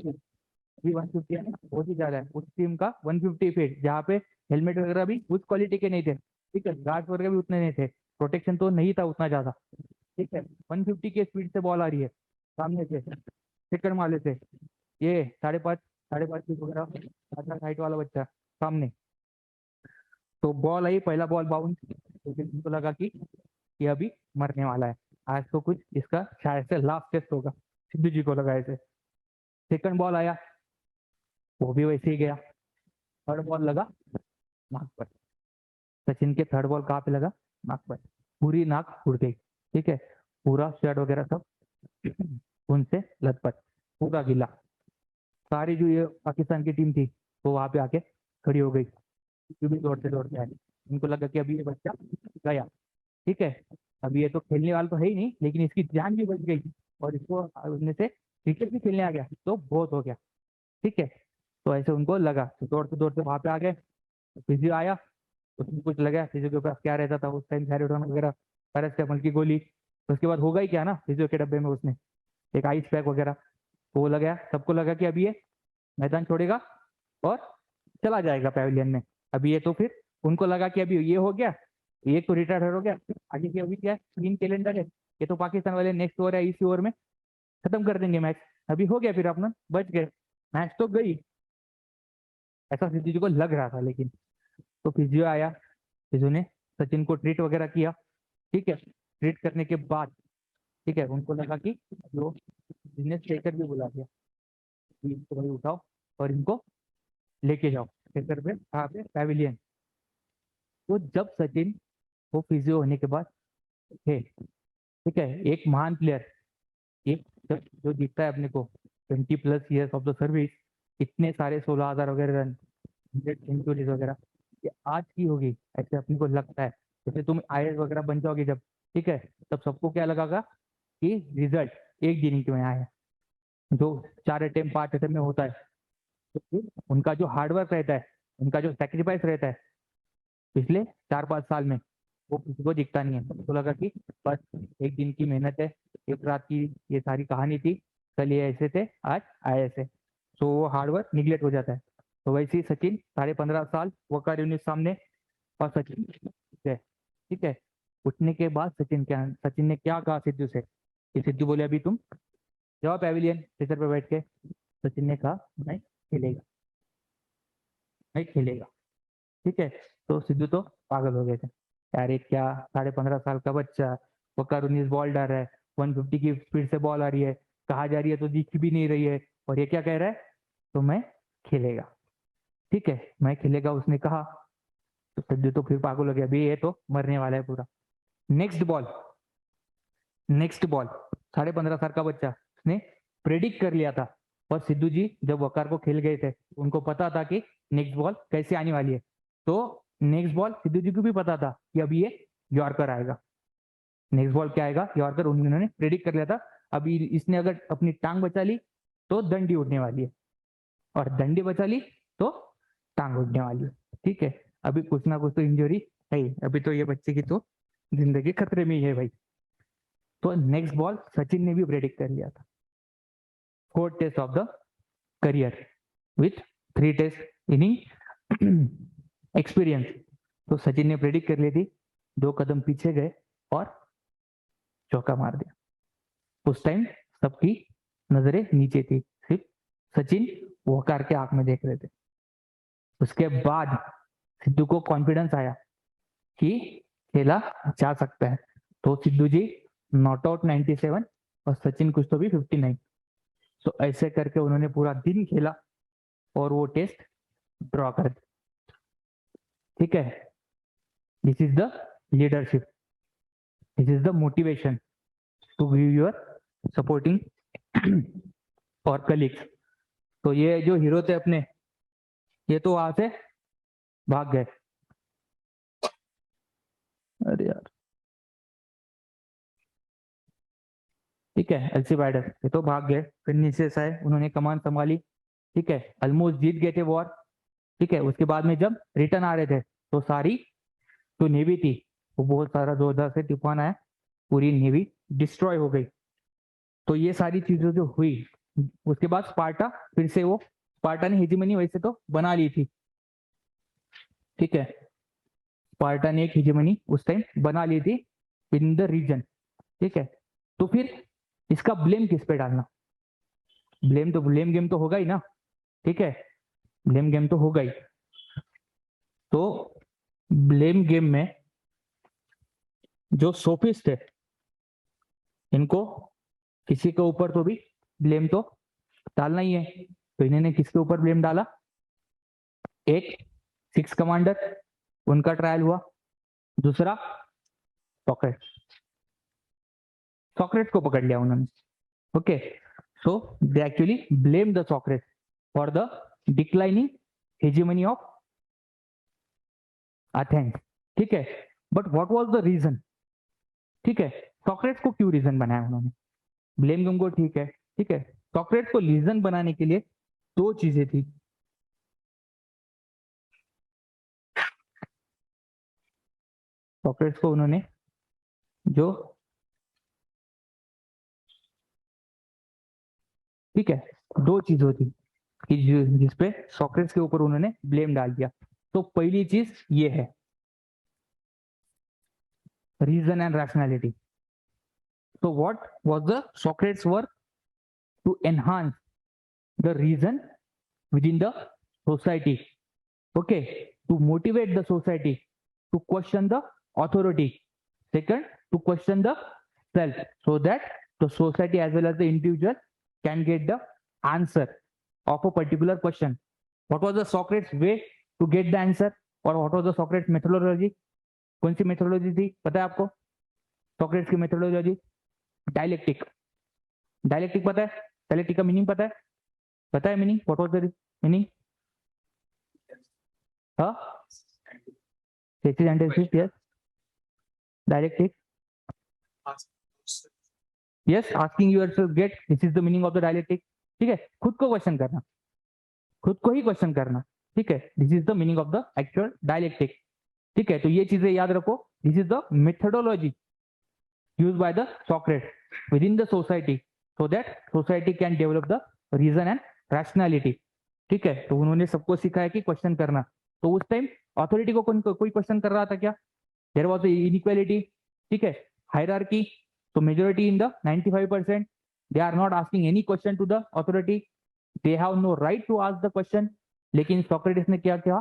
भी 150 है ना, बहुत ही ज्यादा है। उस टीम का 150 फीट, जहाँ पे हेलमेट वगैरह भी उस क्वालिटी के नहीं थे, ठीक है, गार्ड वगैरह भी उतने नहीं थे, प्रोटेक्शन तो नहीं था उतना ज्यादा, ठीक है, 150 के स्पीड से बॉल आ रही है सामने से, सेकंड माले से, ये 5.5 फीट वगैरह 8 हाइट वाला बच्चा सामने, तो बॉल आई, पहला बॉल बाउंस, तो फिर उनको लगा कि ये अभी मरने वाला है, आज तो कुछ इसका शायद से लास्ट टेस्ट होगा, सिद्धू जी को लगा ऐसे। सेकंड बॉल आया, वो भी वैसे ही गया, थर्ड बॉल लगा नाक पर, सचिन के थर्ड बॉल कहाँ पे लगा, नाक पर, पूरी नाक उड़ गई, ठीक है, पूरा शर्ट वगैरह सब उनसे लथपथ, पूरा गिला, सारी जो ये पाकिस्तान की टीम थी वो वहां पे आके खड़ी हो गई, भी दौड़ते दौड़ते आए, उनको लगा कि अभी ये बच्चा गया, ठीक है, अभी ये तो खेलने वाला तो है ही नहीं, लेकिन इसकी जान भी बच गई और इसको उसमें से क्रिकेट भी खेलने आ गया तो बहुत हो गया, ठीक है, तो ऐसे उनको लगा, तो दौड़ते दौड़ते वहां पे आ गए, फिजियो आया, उसमें कुछ लगा, फिजियो के पास क्या रहता था उस टाइम, सैरिडोन वगैरह, पैरासिटामोल की गोली, तो उसके बाद होगा ही क्या ना, फिजियो के डब्बे में उसने एक आइस पैक वगैरह, तो वो लगा, सबको लगा कि अभी ये मैदान छोड़ेगा और चला जाएगा पैविलियन में, अभी ये तो फिर उनको लगा कि अभी ये हो गया, ये तो रिटायर हो गया, आगे की अभी क्या है, क्लीन कैलेंडर है, ये तो पाकिस्तान वाले नेक्स्ट ओवर है, इसी ओवर में खत्म कर देंगे मैच, अभी हो गया, फिर अपना बच गए, मैच तो गई, ऐसा सिद्धू जी को लग रहा था, लेकिन तो फिजियो आया, फिजियो ने सचिन को ट्रीट वगैरह किया, ठीक है, ट्रीट करने के बाद, ठीक है, उनको लगा कि जो बिजनेस स्ट्रेकर भी बुला दिया, इनको भाई उठाओ और इनको लेके जाओ स्ट्रेकर पे, कहाँ पे, पैविलियन। तो जब सचिन वो फिजियो होने के बाद थे, ठीक है, एक महान प्लेयर, एक जब जो दिखता है अपने को 20+ ईयर्स ऑफ द सर्विस, इतने सारे 16,000 वगैरह रन, 100 सेंचुरीज वगैरह, ये आज की होगी ऐसे अपने को लगता है, जैसे तुम IAS वगैरह बन जाओगे जब, ठीक है, तब सबको क्या लगेगा कि रिजल्ट एक दिन में आया है, जो 4 अटेम्प्ट 5 अटेम्प्ट में होता है, तो फिर उनका जो हार्डवर्क रहता है, उनका जो सेक्रीफाइस रहता है पिछले 4-5 साल में, वो किसी को दिखता नहीं है, तो लगा कि बस एक दिन की मेहनत है, एक रात की ये सारी कहानी थी, कल ये ऐसे थे, आज आए ऐसे, तो वो हार्डवर्क निगलेक्ट हो जाता है, तो वैसे ही सचिन 15.5 साल वकार यूनिट सामने, और सचिन ठीक है, ठीक है, उठने के बाद सचिन ने क्या कहा सिद्धू से, कि सिद्धू बोले अभी तुम जाओ पैविलियन टीचर पे बैठ के, सचिन ने कहा नहीं खेलेगा, नहीं खेलेगा, ठीक है, तो सिद्धू तो पागल हो गए थे, यार क्या 15.5 साल का बच्चा, वो करुणीस बॉल डाल रहा है, 150 की स्पीड से बॉल आ रही है, कहा जा रही है तो दिख भी नहीं रही है, और ये क्या कह रहा है, तो मैं खेलेगा, ठीक है, मैं खेलेगा उसने कहा, तो सिद्धू तो फिर पागल हो गया, अभी ये तो मरने वाला है पूरा। नेक्स्ट बॉल, नेक्स्ट बॉल, 15.5 साल का बच्चा, उसने प्रेडिक्ट कर लिया था, और सिद्धू जी जब वकार को खेल गए थे, उनको पता था कि नेक्स्ट बॉल कैसे आने वाली है, तो नेक्स्ट बॉल सिद्धू जी को भी पता था कि अभी ये यॉर्कर आएगा, नेक्स्ट बॉल क्या आएगा, यॉर्कर, उन्होंने प्रेडिक्ट कर लिया था, अभी इसने अगर अपनी टांग बचा ली तो डंडी उठने वाली है, और डंडी बचा ली तो टांग उठने वाली है, ठीक है, अभी कुछ ना कुछ तो इंजरी है ही, अभी तो ये बच्चे की तो जिंदगी खतरे में ही है भाई, तो नेक्स्ट बॉल सचिन ने भी प्रेडिक्ट कर लिया था, 4th test of the career with 3 test inning experience, तो सचिन ने प्रेडिक्ट कर ली थी, 2 कदम पीछे गए और चौका मार दिया, उस टाइम सबकी नजरें नीचे थी, सिर्फ सचिन वकार के आंख में देख रहे थे, उसके बाद सिद्धू को कॉन्फिडेंस आया कि खेला जा सकता है, तो सिद्धू जी नॉट आउट 97 और सचिन कुछ तो भी 59, तो ऐसे करके उन्होंने पूरा दिन खेला और वो टेस्ट ड्रॉ कर दिया, ठीक है, this is the leadership, this is the motivation to give your supporting और कलीग्स, तो ये जो हीरो थे अपने, ये तो वहां से भाग गए, अरे यार, ठीक है, एल्सिबाइडर ये तो भाग गए, फिर नीचे से आए, उन्होंने कमान संभाली, ठीक है, ऑलमोस्ट जीत गए थे वॉर, ठीक है, उसके बाद में जब रिटर्न आ रहे थे तो सारी जो नेवी थी वो बहुत सारा जोरदार से तूफान आया, पूरी नेवी डिस्ट्रॉय हो गई। तो ये सारी चीजें जो हुई, उसके बाद स्पार्टा फिर से वो स्पार्टा ने हेजेमनी वैसे तो बना ली थी, ठीक है, स्पार्टा ने एक हेजेमनी उस टाइम बना ली थी इन द रीजन, ठीक है। तो फिर इसका ब्लेम किस पे डालना? ब्लेम गेम तो होगा ही ना, ठीक है, ब्लेम गेम तो होगा ही। तो ब्लेम गेम में जो सोफिस्ट है, इनको किसी के ऊपर तो भी ब्लेम तो डालना ही है। तो इन्होंने किसके ऊपर ब्लेम डाला? एक सिक्स कमांडर, उनका ट्रायल हुआ। दूसरा सॉक्रेट्स, सॉक्रेट्स को पकड़ लिया उन्होंने, okay. So they actually blame the Socrates for the declining hegemony of Athens, ठीक है। But what was the reason? ठीक है, सॉक्रेट्स को क्यों रीजन बनाया उन्होंने? ब्लेम गेम को ठीक है, ठीक है, सॉक्रेट्स को रीजन बनाने के लिए दो चीजें थी। सॉक्रेट्स को उन्होंने जो, ठीक है, दो चीजें थी कि जिसपे सॉक्रेट्स के ऊपर उन्होंने ब्लेम डाल दिया। तो पहली चीज ये है reason and rationality. So what was the Socrates' work? To enhance the reason within the society. Okay, to motivate the society to question the authority. Second, to question the self, so that the society as well as the individual can get the answer of a particular question. What was the Socrates' way to get the answer? और what was the Socrates methodology? कौन सी methodology थी पता है आपको? Socrates की methodology dialectic. Dialectic पता है? Dialectic का मीनिंग पता है? पता है meaning? What was the meaning? हाँ, thesis antithesis, yes. Dialectic, yes, asking yourself get this is the meaning of the dialectic, ठीक है। खुद को क्वेश्चन करना, खुद को ही क्वेश्चन करना, ठीक है, this is the meaning of the actual dialectic, ठीक है। तो ये चीजें याद रखो, this is the methodology used by the Socrates within the society so that society can develop the reason and rationality, ठीक है। तो उन्होंने सबको सिखाया कि क्वेश्चन करना। तो उस टाइम अथॉरिटी को कोई क्वेश्चन कर रहा था क्या? देयर वाज इनइक्वालिटी, ठीक है, हायरार्की। तो majority in the 95% they are not asking any question to the authority, they have no right to ask the question. लेकिन सोक्रेटिस ने क्या किया?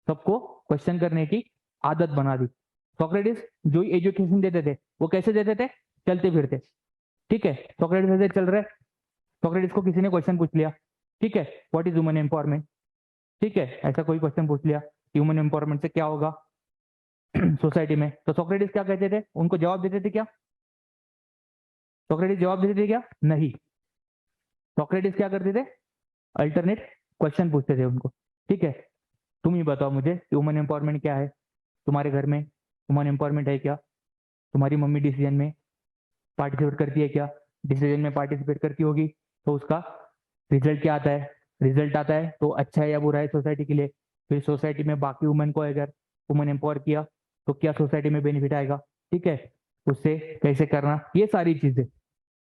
सबको क्वेश्चन करने की आदत बना दी। सोक्रेटिस जो एजुकेशन देते थे वो कैसे देते थे? चलते फिरते, ठीक है। सोक्रेटिस ऐसे चल रहे, सोक्रेटिस को किसी ने क्वेश्चन पूछ लिया, ठीक है, व्हाट इज ह्यूमन एम्पावरमेंट, ठीक है, ऐसा कोई क्वेश्चन पूछ लिया, ह्यूमन एम्पावरमेंट से क्या होगा सोसाइटी में। तो सोक्रेटिस क्या कहते थे? उनको जवाब देते थे क्या? सोक्रेटिस जवाब देते थे क्या? नहीं। सोक्रेटिस क्या करते थे? अल्टरनेट क्वेश्चन पूछते थे उनको, ठीक है। तुम ही बताओ मुझे ह्यूमन एम्पावरमेंट क्या है? तुम्हारे घर में ह्यूमन एम्पावरमेंट है क्या? तुम्हारी मम्मी डिसीजन में पार्टिसिपेट करती है क्या? डिसीजन में पार्टिसिपेट करती होगी तो उसका रिजल्ट क्या आता है? रिजल्ट आता है तो अच्छा है या बुरा है सोसाइटी के लिए। फिर सोसाइटी में बाकी वुमेन को अगर वुमेन एम्पावर किया तो क्या सोसाइटी में बेनिफिट आएगा, ठीक है, उससे कैसे करना, ये सारी चीजें।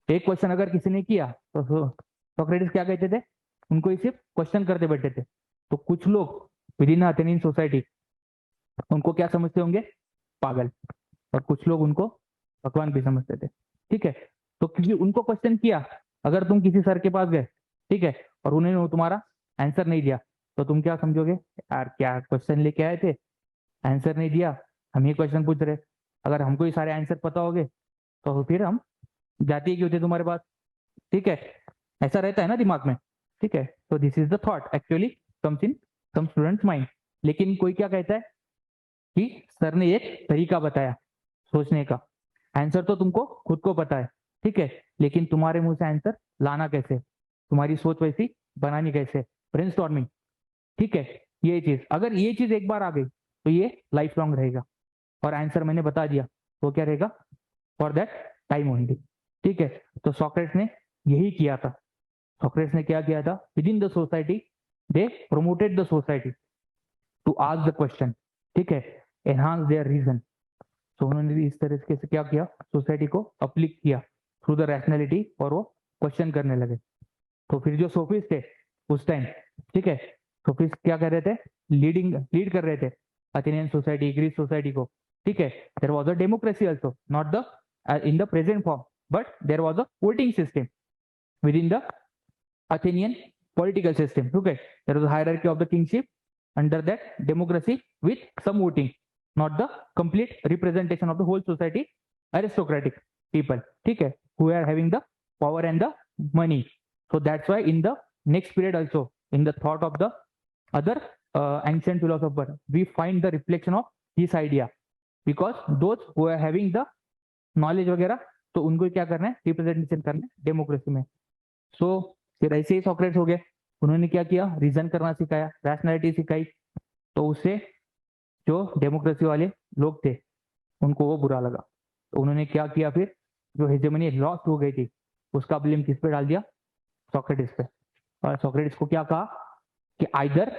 एक क्वेश्चन अगर किसी ने किया तो सोक्रेटिस क्या कहते थे? उनको ही सिर्फ क्वेश्चन करते बैठे थे। तो कुछ लोग विद इन अथेनियन सोसाइटी उनको क्या समझते होंगे? पागल। और कुछ लोग उनको भगवान भी समझते थे, ठीक है। तो क्योंकि उनको क्वेश्चन किया, अगर तुम किसी सर के पास गए, ठीक है, और उन्होंने तुम्हारा आंसर नहीं दिया तो तुम क्या समझोगे? यार क्या क्वेश्चन लेके आए थे, आंसर नहीं दिया, हम ये क्वेश्चन पूछ रहे। अगर हमको ही सारे आंसर पता होगे तो फिर हम जाती क्यों थे तुम्हारे पास, ठीक है। ऐसा रहता है ना दिमाग में, ठीक है। तो this is the thought actually comes in some students mind. लेकिन कोई क्या कहता है कि सर ने एक तरीका बताया सोचने का, आंसर तो तुमको खुद को पता है, ठीक है, लेकिन तुम्हारे मुंह से आंसर लाना कैसे, तुम्हारी सोच वैसी बनानी कैसे, ब्रेनस्टॉर्मिंग, ठीक है। ये चीज, अगर ये चीज एक बार आ गई तो ये लाइफ लॉन्ग रहेगा। और आंसर मैंने बता दिया वो क्या रहेगा? फॉर दैट टाइम ओनली, ठीक है। तो सॉक्रेट्स ने यही किया था। सॉक्रेट्स ने क्या किया था? Within the society they promoted the society to ask the question, ठीक है। Enhance their reason. तो उन्होंने भी इस तरीके से क्या किया, सोसाइटी को अप्लिक किया थ्रू द रैशनैलिटी, और वो क्वेश्चन करने लगे। तो फिर जो सोफिस्ट थे उस टाइम, ठीक है, सोफिस्ट क्या कर रहे थे, लीड कर रहे थे अथेनियन सोसाइटी, ग्रीस सोसाइटी को, ठीक है। There was a democracy also, not the in the present form, but there was a voting system within the Athenian political system. Okay, there was a hierarchy of the kingship under that democracy with some voting, not the complete representation of the whole society, aristocratic people, ठीक है, who are having the power and the money. So that's why in the next period also, in the thought of the other ancient philosopher, we find the reflection of this idea, because those who are having the knowledge वगैरह, तो उनको क्या करना है, representation करना है democracy में। सो फिर ऐसे ही सॉक्रेट्स हो गए, उन्होंने क्या किया, रीजन करना सिखाया, रैशनैलिटी सिखाई। तो उससे जो डेमोक्रेसी वाले लोग थे उनको वो बुरा लगा, तो उन्होंने क्या किया, फिर जो हेजेमनी लॉस हो गई थी उसका ब्लेम किस पे डाल दिया, सॉक्रेटिस पे। और सॉक्रेटिस को क्या कहा कि either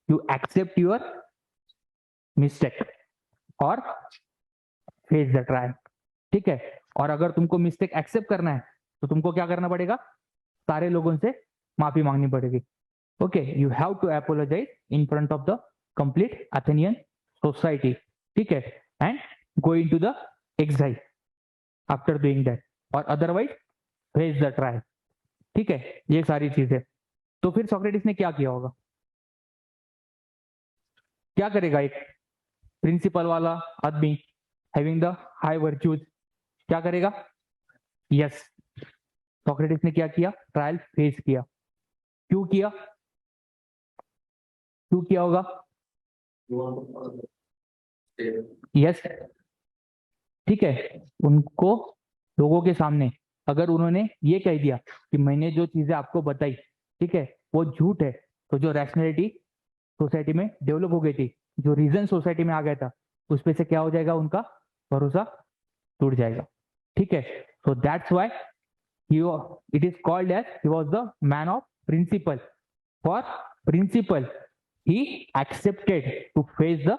you accept your mistake और फेस द ट्रायल, ठीक है। और अगर तुमको मिस्टेक एक्सेप्ट करना है तो तुमको क्या करना पड़ेगा, सारे लोगों से माफी मांगनी पड़ेगी। Okay, you have to apologise in front of the complete Athenian society, ठीक है, and go into the exile after doing that, और अदरवाइज फेस द ट्रायल, ठीक है, ये सारी चीजें। तो फिर सॉक्रेटिस ने क्या किया होगा, क्या करेगा एक प्रिंसिपल वाला आदमी हैविंग द हाई वर्च्यूज, क्या करेगा, यस, सॉक्रेटिस ने क्या किया, ट्रायल फेस किया। क्यों किया, क्यों किया होगा, यस, ठीक है। उनको लोगों के सामने अगर उन्होंने ये कह दिया कि मैंने जो चीजें आपको बताई, ठीक है, वो झूठ है, तो जो रैशनैलिटी सोसाइटी में डेवलप हो गई थी, जो रीजन सोसाइटी में आ गया था, उस पे से क्या हो जाएगा, उनका भरोसा टूट जाएगा, ठीक है। So that's why it is called as he was the man of principle. For principle, he accepted to face the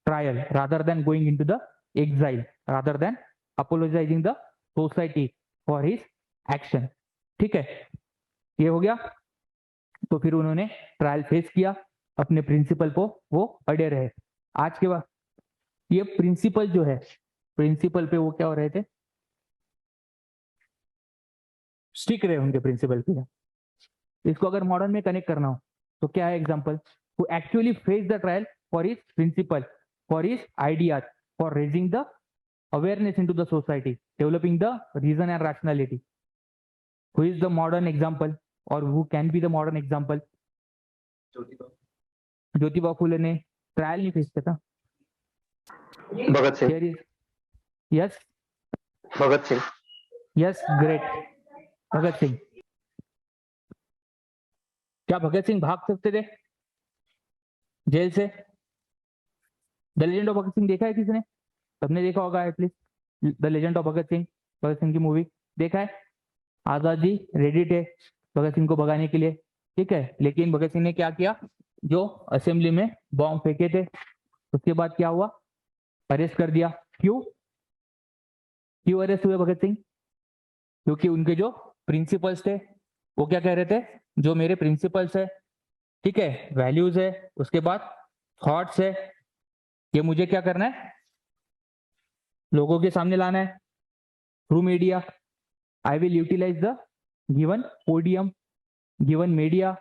trial rather than going into the exile, rather than apologizing the society for his action, ठीक है, ये हो गया। तो फिर उन्होंने trial face किया, अपने प्रिंसिपल को वो अड़े रहे। आज के बाद ये प्रिंसिपल जो है, प्रिंसिपल पे वो क्या हो रहे थे, स्टिक रहे उनके प्रिंसिपल पे। इसको अगर मॉडर्न में कनेक्ट करना हो तो क्या है example, who actually face the trial for his principle, for his ideas, for raising the awareness into the society, developing the reason and rationality. Who is the modern example, or who can be the modern example? Jyotiba Phule ने trial नहीं face किया था,
Bhagat Singh,
yes,
Bhagat Singh,
yes, great, Bhagat Singh. क्या भगत सिंह भाग सकते थे jail से? The legend of Bhagat Singh देखा है किसने? सबने देखा होगा at least the legend of Bhagat Singh की मूवी देखा है। आजादी रेडी थे भगत सिंह को भगाने के लिए, ठीक है, लेकिन भगत सिंह ने क्या किया, जो असेंबली में बॉम्ब फेंके थे, उसके बाद क्या हुआ, अरेस्ट कर दिया। क्यों अरेस्ट हुए भगत सिंह? क्योंकि उनके जो प्रिंसिपल्स थे वो क्या कह रहे थे, जो मेरे प्रिंसिपल्स है, ठीक है, वैल्यूज है, उसके बाद थॉट्स है, ये मुझे क्या करना है, लोगों के सामने लाना है through media. I will utilise the given podium, given media,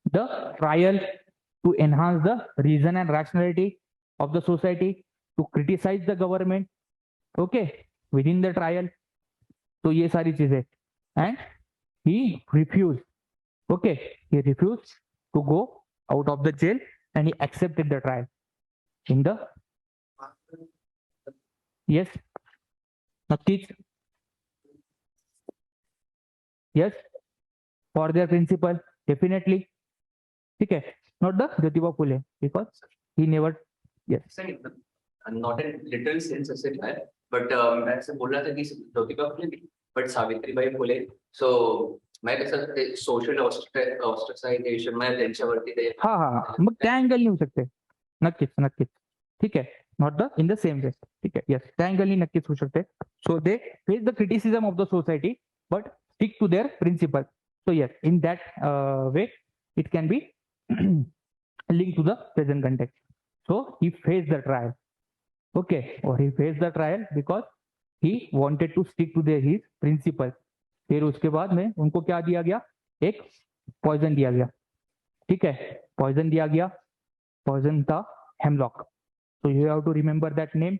the trial to enhance the reason and rationality of the society, to criticise the government, okay, within the trial. तो ये सारी चीजें, and he refused, okay, he refused to go out of the jail and he accepted the trial in the, yes, नक्कीच, yes, for their principle, definitely, ठीक है, not the Jyotiba Phule, because he never, yes,
not in literal sense ऐसे है, but मैं ऐसे बोल रहा था कि ज्योतिबा फुले नहीं, बट सावित्रीबाई फुले, सो मैं कसं सोशल ऑस्ट्रेसायझेशन मध्ये त्यांच्यावरती ते,
हा, मग त्या अँगल होऊ शकते, नक्कीच, ठीक आहे। Not the in the same way. ठीक आहे. येस, त्या अँगलनी नक्कीच होऊ शकते. So they face the criticism of the society but stick to their principle. So yes, in that way it can be linked to the present context. So he faced the trial. Okay, or he faced the trial because he wanted to stick to his principle. फिर उसके बाद में उनको क्या दिया गया, एक poison दिया गया. ठीक है, पॉइजन दिया गया, पॉइजन था हेमलॉक. तो you have to remember that name.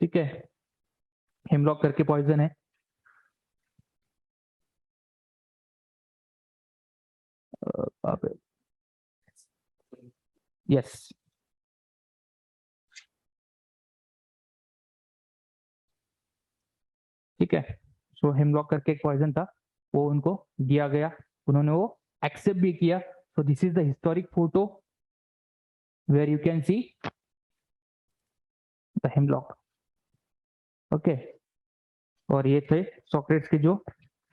ठीक है, हेमलॉक करके पॉइजन है. यस, ठीक है. सो हेमलॉक करके एक पॉइजन था, वो उनको दिया गया, उन्होंने वो एक्सेप्ट भी किया. So this is the historic photo where you can see the hemlock. Okay, और ये थे सोक्रेट्स के जो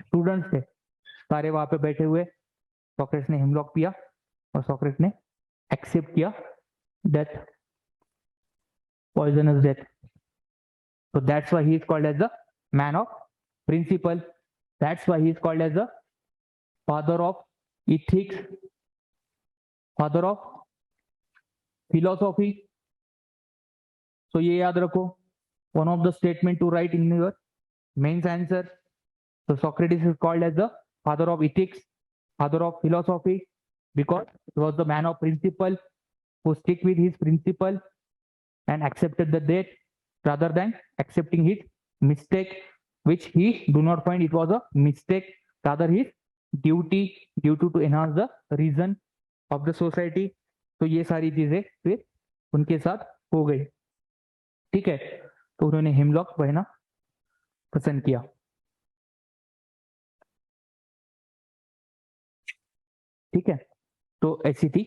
स्टूडेंट्स थे, सारे वहां पे बैठे हुए. सोक्रेट्स ने हेमलॉक पिया और सोक्रेट्स ने एक्सेप्ट किया death, poisonous death. So that's why he is called as the man of principle. That's why he is called as the father of ethics, father of philosophy. So ये याद रखो, one of the statement to write in your mains answer. So Socrates is called as the father of ethics, father of philosophy, because he was the man of principle who stick with his principle and accepted the death rather than accepting his mistake, which he do not find it was a mistake, rather his duty to enhance the reason of the society. तो ये सारी चीजें फिर उनके साथ हो गई. ठीक है, तो उन्होंने हेमलॉक पहना पसंद किया. ठीक है, तो ऐसी थी,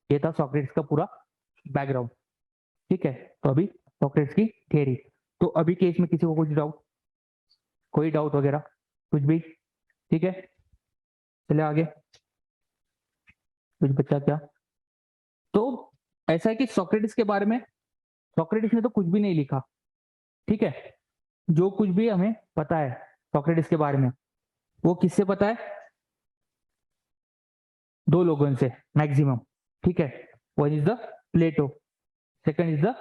ये था सॉक्रेटिस का पूरा बैकग्राउंड. ठीक है, तो अभी सॉक्रेटिस की थियरी. तो अभी केस में किसी को कुछ डाउट, कोई डाउट वगैरह कुछ भी? ठीक है, चले आगे. कुछ बच्चा क्या? तो ऐसा है कि सॉक्रेटिस के बारे में सॉक्रेटिस ने तो कुछ भी नहीं लिखा. ठीक है, जो कुछ भी हमें पता है सॉक्रेटिस के बारे में वो किससे पता है? दो लोगों से मैक्सिमम. ठीक है, one is the Plato, second is the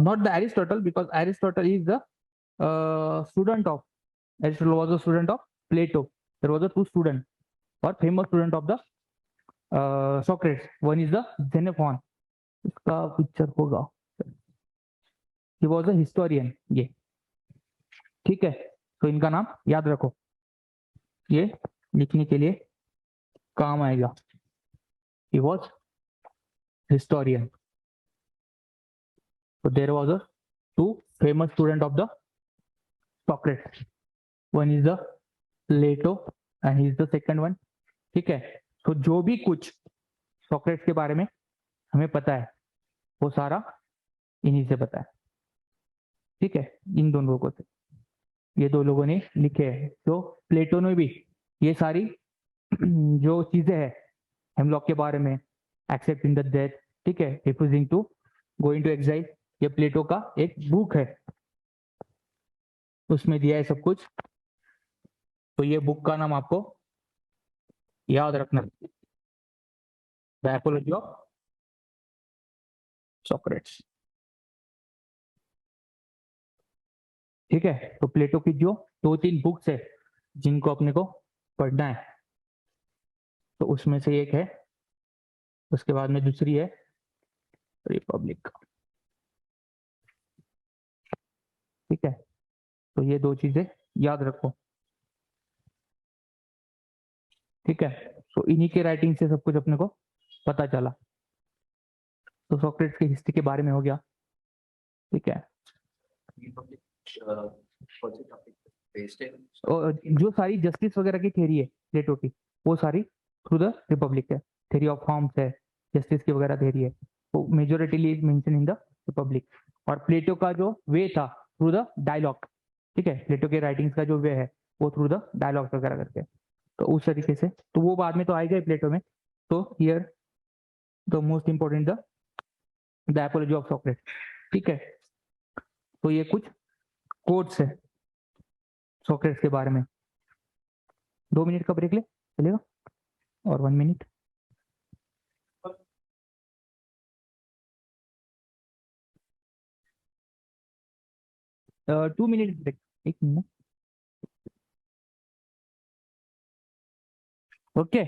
not the Aristotle, because Aristotle is the student of Aristotle was a student of Plato. There was a two student or famous student of the Socrates. One is the Xenophon. इसका picture होगा. He was a historian. ये ठीक है, तो इनका नाम याद रखो, ये लिखने के लिए काम आएगा. He was historian. So there was a two famous student of the Socrates. One is the Plato and he is the second one. ठीक है, तो जो भी कुछ सॉक्रेट्स के बारे में हमें पता है वो सारा इन्हीं से पता है. ठीक है, इन दोनों लोगों से, ये दो लोगों ने लिखे हैं. तो प्लेटो ने भी ये सारी जो चीजें हैं हेमलॉक के बारे में, एक्सेप्टिंग द डेथ, ठीक है, refusing to go into exile, ये प्लेटो का एक बुक है, उसमें दिया है सब कुछ. तो ये बुक का नाम आपको याद रखना, द एपोलॉजी ऑफ सॉक्रेट्स. ठीक है, तो प्लेटो की जो 2-3 बुक्स है जिनको अपने को पढ़ना है, तो उसमें से एक है, उसके बाद में दूसरी है रिपब्लिक. ठीक है, तो ये दो चीजें याद रखो. ठीक है, तो इन्हीं के राइटिंग से सब कुछ अपने को पता चला. तो सॉक्रेट्स की हिस्ट्री के बारे में हो गया. ठीक है, और जो सारी जस्टिस वगैरह की थ्योरी है प्लेटो की, वो सारी थ्रू द रिपब्लिक है. थ्योरी ऑफ फॉर्म्स है, जस्टिस की वगैरह थ्योरी है, वो majorly is mention in the Republic. और प्लेटो का जो वे था थ्रू द डायलॉग. ठीक है, प्लेटो के राइटिंग्स का जो वे है वो थ्रू द डायलॉग वगैरह करके, तो उस तरीके से, तो वो बाद में तो आएगा ही प्लेटो में. तो here the most important the the apiology of सॉक्रेट। ठीक है, तो ये कुछ कोट्स है सॉक्रेट्स के बारे में। 2 मिनट का ब्रेक ले चलेगा, और 1 minute. Two minute break, 1 minute. Okay,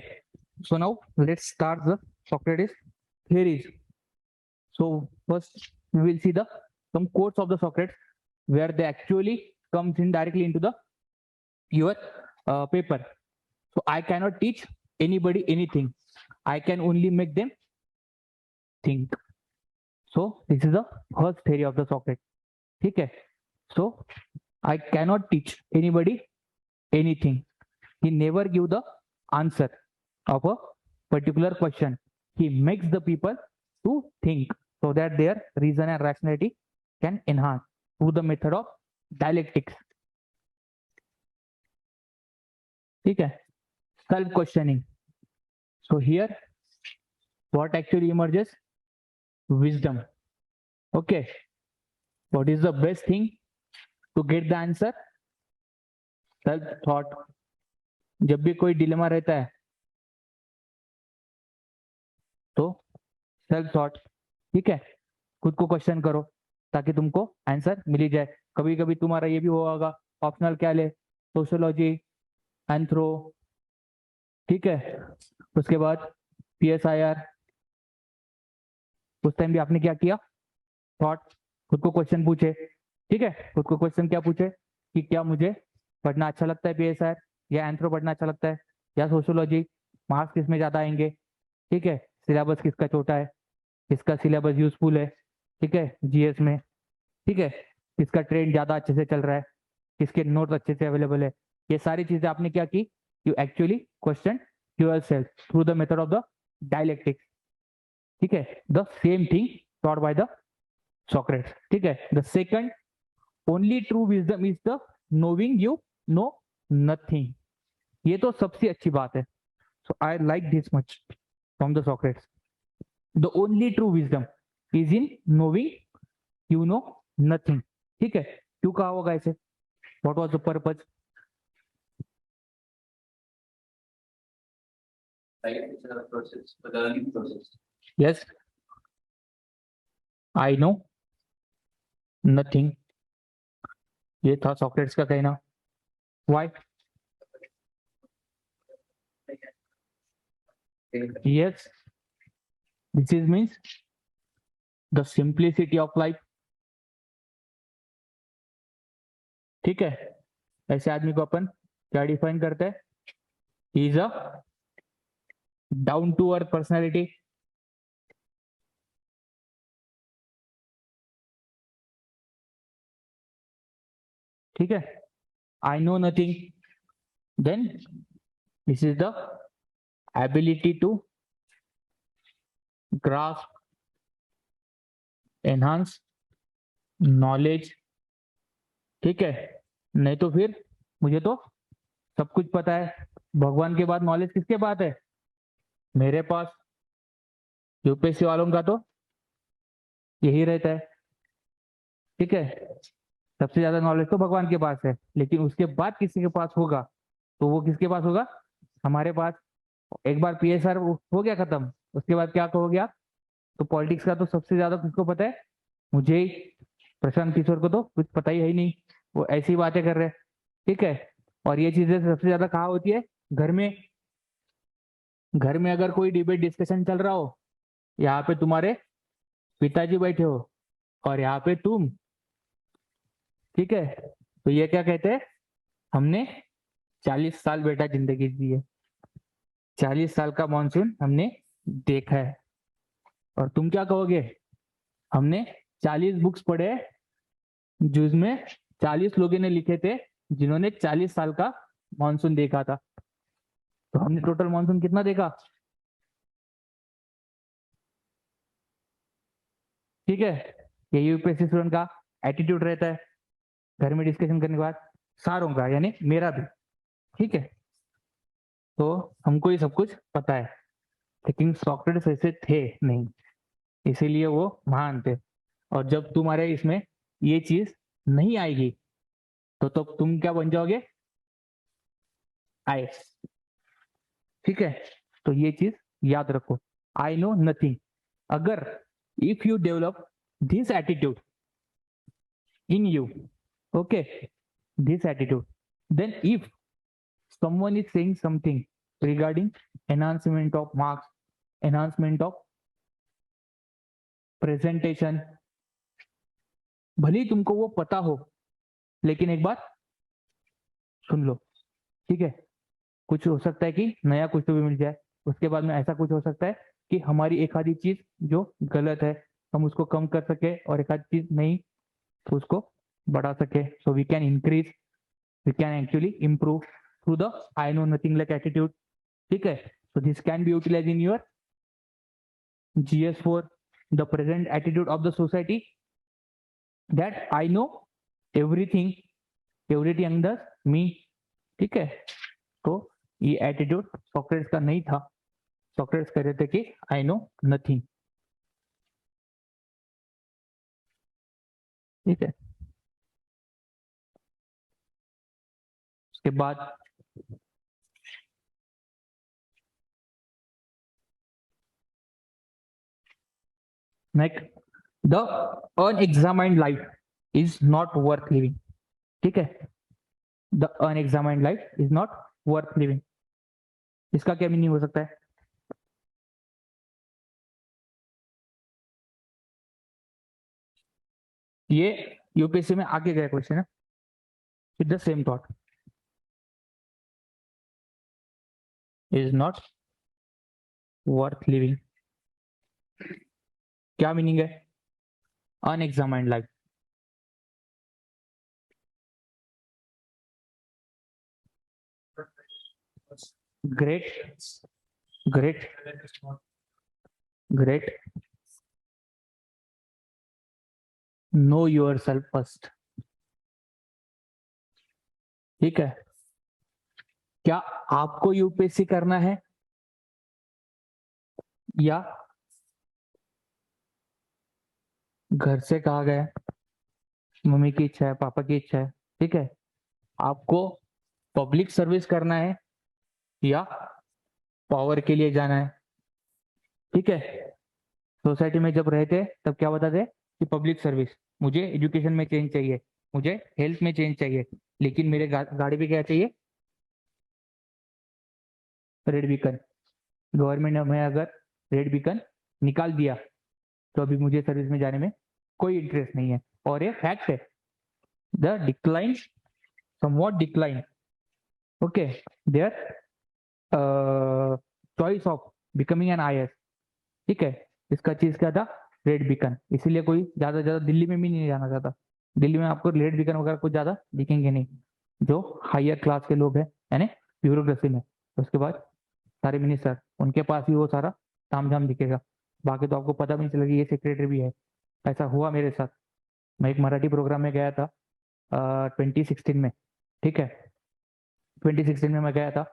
so now let's start the Socrates theories. So first we will see the some quotes of the Socrates where they actually comes in directly into the your paper. So I cannot teach anybody anything. I can only make them think. So this is the first theory of the Socrates. ठीक है, so I cannot teach anybody anything. He never give the answer of a particular question. He makes the people to think so that their reason and rationality can enhance through the method of dialectics. ठीक है, self questioning. So here what actually emerges? Wisdom. Okay, what is the best thing to get the answer? Self thought. जब भी कोई dilemma रहता है तो self thought, ठीक है, खुद को क्वेश्चन करो ताकि तुमको आंसर मिल जाए। कभी कभी तुम्हारा ये भी होगा ऑप्शनल क्या ले, सोशियोलॉजी, एंथ्रो, ठीक है, उसके बाद PSIR। उस टाइम भी आपने क्या किया, थॉट, खुद को क्वेश्चन पूछे। ठीक है, खुद को क्वेश्चन क्या पूछे कि क्या मुझे पढ़ना अच्छा लगता है PSIR, या एंथ्रो पढ़ना अच्छा लगता है, या सोशियोलॉजी, मार्क्स किस में ज्यादा आएंगे, ठीक है, सिलेबस किसका छोटा है, किसका सिलेबस यूजफुल है, ठीक है, GS में, ठीक है, किसका ट्रेंड ज्यादा अच्छे से चल रहा है, किसके नोट्स अच्छे से अवेलेबल है। ये सारी चीजें आपने क्या की, you actually question yourself through the method of the dialectics. ठीक है, the same thing taught by the Socrates. ठीक है, the second only true wisdom is the knowing you know nothing. ये तो सबसे अच्छी बात है। So I like this much from the Socrates. The only true wisdom is in knowing you know nothing. ठीक है, क्यों कहा होगा ऐसे, what was the purpose?
process, the learning process.
Yes, I know nothing. ये था सॉक्रेट्स का कहना। Why? Yes, this is means the simplicity of life. ठीक है, ऐसे आदमी को अपन क्या डिफाइन करते हैं? He is a down to earth personality. ठीक है, I know nothing. Then this is the ability to grasp, enhance knowledge. ठीक है, नहीं तो फिर मुझे तो सब कुछ पता है। भगवान के बाद नॉलेज किसके पास है? मेरे पास। UPSC वालों का तो यही रहता है। ठीक है, सबसे ज्यादा नॉलेज तो भगवान के पास है, लेकिन उसके बाद किसी के पास होगा तो वो किसके पास होगा? हमारे पास। एक बार PSR हो गया खत्म, उसके बाद क्या कहोगे आप? तो पॉलिटिक्स का तो सबसे ज्यादा किसको पता है? मुझे ही। प्रशांत किशोर को तो कुछ पता ही है ही नहीं, वो ऐसी बातें कर रहे हैं। ठीक है, और ये चीजें सबसे ज्यादा कहाँ होती है? घर में। घर में अगर कोई डिबेट डिस्कशन चल रहा हो, यहाँ पे तुम्हारे पिताजी बैठे हो और यहाँ पे तुम, ठीक है, तो ये क्या कहते हैं? हमने 40 साल बेटा जिंदगी जी है, 40 साल का मॉनसून हमने देखा है। और तुम क्या कहोगे? हमने 40 बुक्स पढ़े जिसमें 40 लोगों ने लिखे थे जिन्होंने 40 साल का मॉनसून देखा था। तो हमने टोटल मॉनसून कितना देखा? ठीक है, ये UPSC स्टूडेंट का एटीट्यूड रहता है घर में डिस्कशन करने के बाद, सारों का, यानी मेरा भी। ठीक है, तो हमको ये सब कुछ पता है, लेकिन सॉक्रेटिस ऐसे थे नहीं। इसीलिए वो महान थे। और जब तुम्हारे इसमें ये चीज नहीं आएगी तो तुम क्या बन जाओगे, आए। ठीक है, तो ये चीज याद रखो, आई नो नथिंग। अगर if you develop this attitude in you, okay, this attitude, then if someone is saying something regarding enhancement of marks, enhancement of presentation, भले ही तुमको वो पता हो, लेकिन एक बार सुन लो, ठीक है। कुछ हो सकता है कि नया कुछ तो भी मिल जाए, उसके बाद में ऐसा कुछ हो सकता है कि हमारी एक आधी चीज जो गलत है हम उसको कम कर सके और एक आधी चीज नहीं तो उसको बढ़ा सके। So we can increase, we can actually improve through the I know nothing like attitude. ठीक है, so this can be utilized in your GS4, the present attitude of the society, that I know everything, everything under me. ठीक है, तो ये attitude Socrates का नहीं था। Socrates कह रहे थे कि आई नो नथिंग। ठीक है, उसके बाद next, the unexamined life is not worth living. ठीक है, the unexamined life is not worth living, इसका क्या मीनिंग हो सकता है? ये यूपीएससी में आगे गया क्वेश्चन है with the same thought, is not worth living. क्या मीनिंग है unexamined life? Great, great, great, know your self first. ठीक है, क्या आपको यूपीएससी करना है या घर से कहा गया, मम्मी की इच्छा है, पापा की इच्छा है? ठीक है, आपको पब्लिक सर्विस करना है या पावर के लिए जाना है? ठीक है, सोसाइटी में जब रहते तब क्या बताते कि पब्लिक सर्विस, मुझे एजुकेशन में चेंज चाहिए, मुझे हेल्थ में चेंज चाहिए, लेकिन मेरे गाड़ी पे क्या चाहिए? Red beacon. गवर्नमेंट ने हमें अगर रेड बीकन निकाल दिया तो अभी मुझे सर्विस में जाने में कोई इंटरेस्ट नहीं है। और ये फैक्ट है, the decline, somewhat decline, okay, their choice of becoming an IAS। ठीक है, इसका चीज क्या था? Red beacon. इसीलिए कोई ज्यादा दिल्ली में भी नहीं जाना चाहता। दिल्ली में आपको रेड बीकन वगैरह कुछ ज्यादा दिखेंगे नहीं, जो हायर क्लास के लोग हैं यानी ब्यूरोक्रेसी में। उसके बाद सारे मिनिस्टर, उनके पास ही वो सारा तामझाम दिखेगा, बाकी तो आपको पता भी नहीं चलेगा ये सेक्रेटरी भी है। ऐसा हुआ मेरे साथ, मैं एक मराठी प्रोग्राम में गया था 2016 में। ठीक है, 2016 में मैं गया था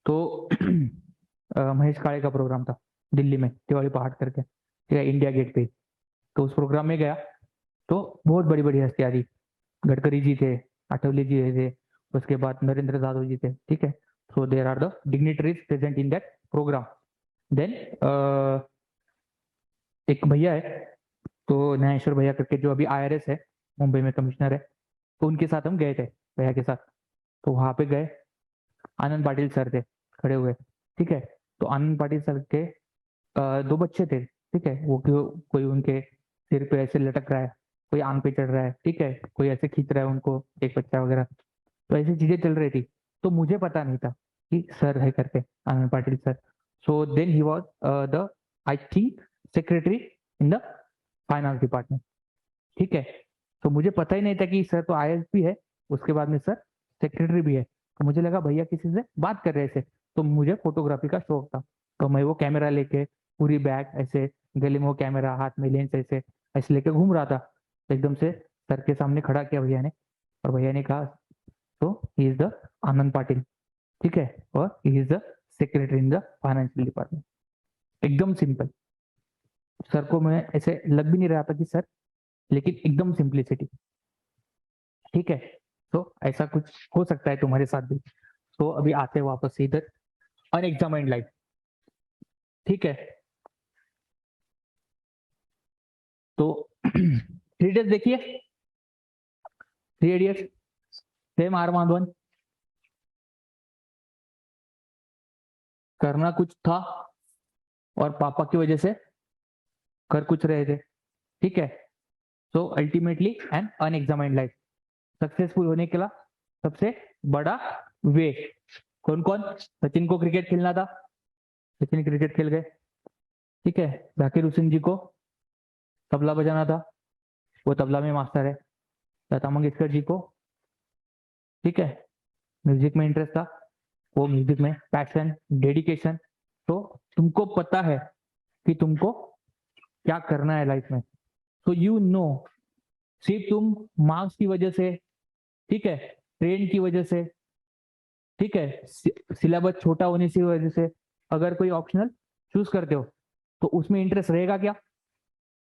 तो महेश काळे का प्रोग्राम था दिल्ली में, तिवारी पहाड़ करके, ठीक है, इंडिया गेट पे। तो उस प्रोग्राम में गया तो बहुत बड़ी बड़ी हस्तियां थी, गडकरी जी थे, अटवली जी थे, उसके बाद नरेंद्र यादव जी थे। ठीक है, so there are the dignitaries present in that program. Then एक भैया है तो न्यायेश्वर भैया करके, जो अभी IRS है, मुंबई में कमिश्नर है, तो उनके साथ हम गए थे भैया के साथ। तो वहां पे गए, आनंद पाटिल सर थे खड़े हुए। ठीक है, तो आनंद पाटिल सर के दो बच्चे थे। ठीक है, वो कोई उनके सिर पे ऐसे लटक रहा है, कोई आंग पे चढ़ रहा है, ठीक है, कोई ऐसे खींच रहा है उनको, एक बच्चा वगैरह। तो ऐसी चीजें चल रही थी, तो मुझे पता नहीं था कि सर है करके, Anand Patil sir. So then he was the, I think, secretary in the finance department. ठीक है, तो मुझे पता ही नहीं था कि सर तो IAS भी है, उसके बाद में सर सेक्रेटरी भी है। तो मुझे लगा भैया किसी से बात कर रहे थे, तो मुझे फोटोग्राफी का शौक था, तो मैं वो कैमरा लेके पूरी बैग ऐसे, गले में वो कैमरा, हाथ में लेंस ऐसे ऐसे लेके घूम रहा था। तो एकदम से सर के सामने खड़ा किया भैया ने, और भैया ने कहा, तो ही इज द आनंद पाटिल। ठीक है, और ही is the secretary in the financial department. एकदम सिंपल। सर को मैं ऐसे लग भी नहीं रहा था कि सर, लेकिन एकदम सिंप्लिसिटी। ठीक है, तो ऐसा कुछ हो सकता है तुम्हारे साथ भी। तो अभी आते हैं वापस से इधर, अनएग्जामिन्ड लाइफ। ठीक है, तो 3 इडियट्स देखिए, 3 इडियट्स सेम आर माधवन। करना कुछ था और पापा की वजह से कर कुछ रहे थे। ठीक है, so ultimately an unexamined life. Successful होने के लिए सबसे बड़ा वे, कौन कौन? सचिन को क्रिकेट खेलना था, सचिन क्रिकेट खेल गए। ठीक है, जाकिर हुसैन जी को तबला बजाना था, वो तबला में मास्टर है। लता मंगेशकर जी को, ठीक है, म्यूजिक में इंटरेस्ट था, वो म्यूजिक में पैशन, डेडिकेशन। तो तुमको पता है कि तुमको क्या करना है लाइफ में, तो यू नो। सिर्फ तुम मार्क्स की वजह से, ठीक है, ट्रेंड की वजह से, ठीक है, सिलेबस छोटा होने की वजह से अगर कोई ऑप्शनल चूज करते हो तो उसमें इंटरेस्ट रहेगा क्या?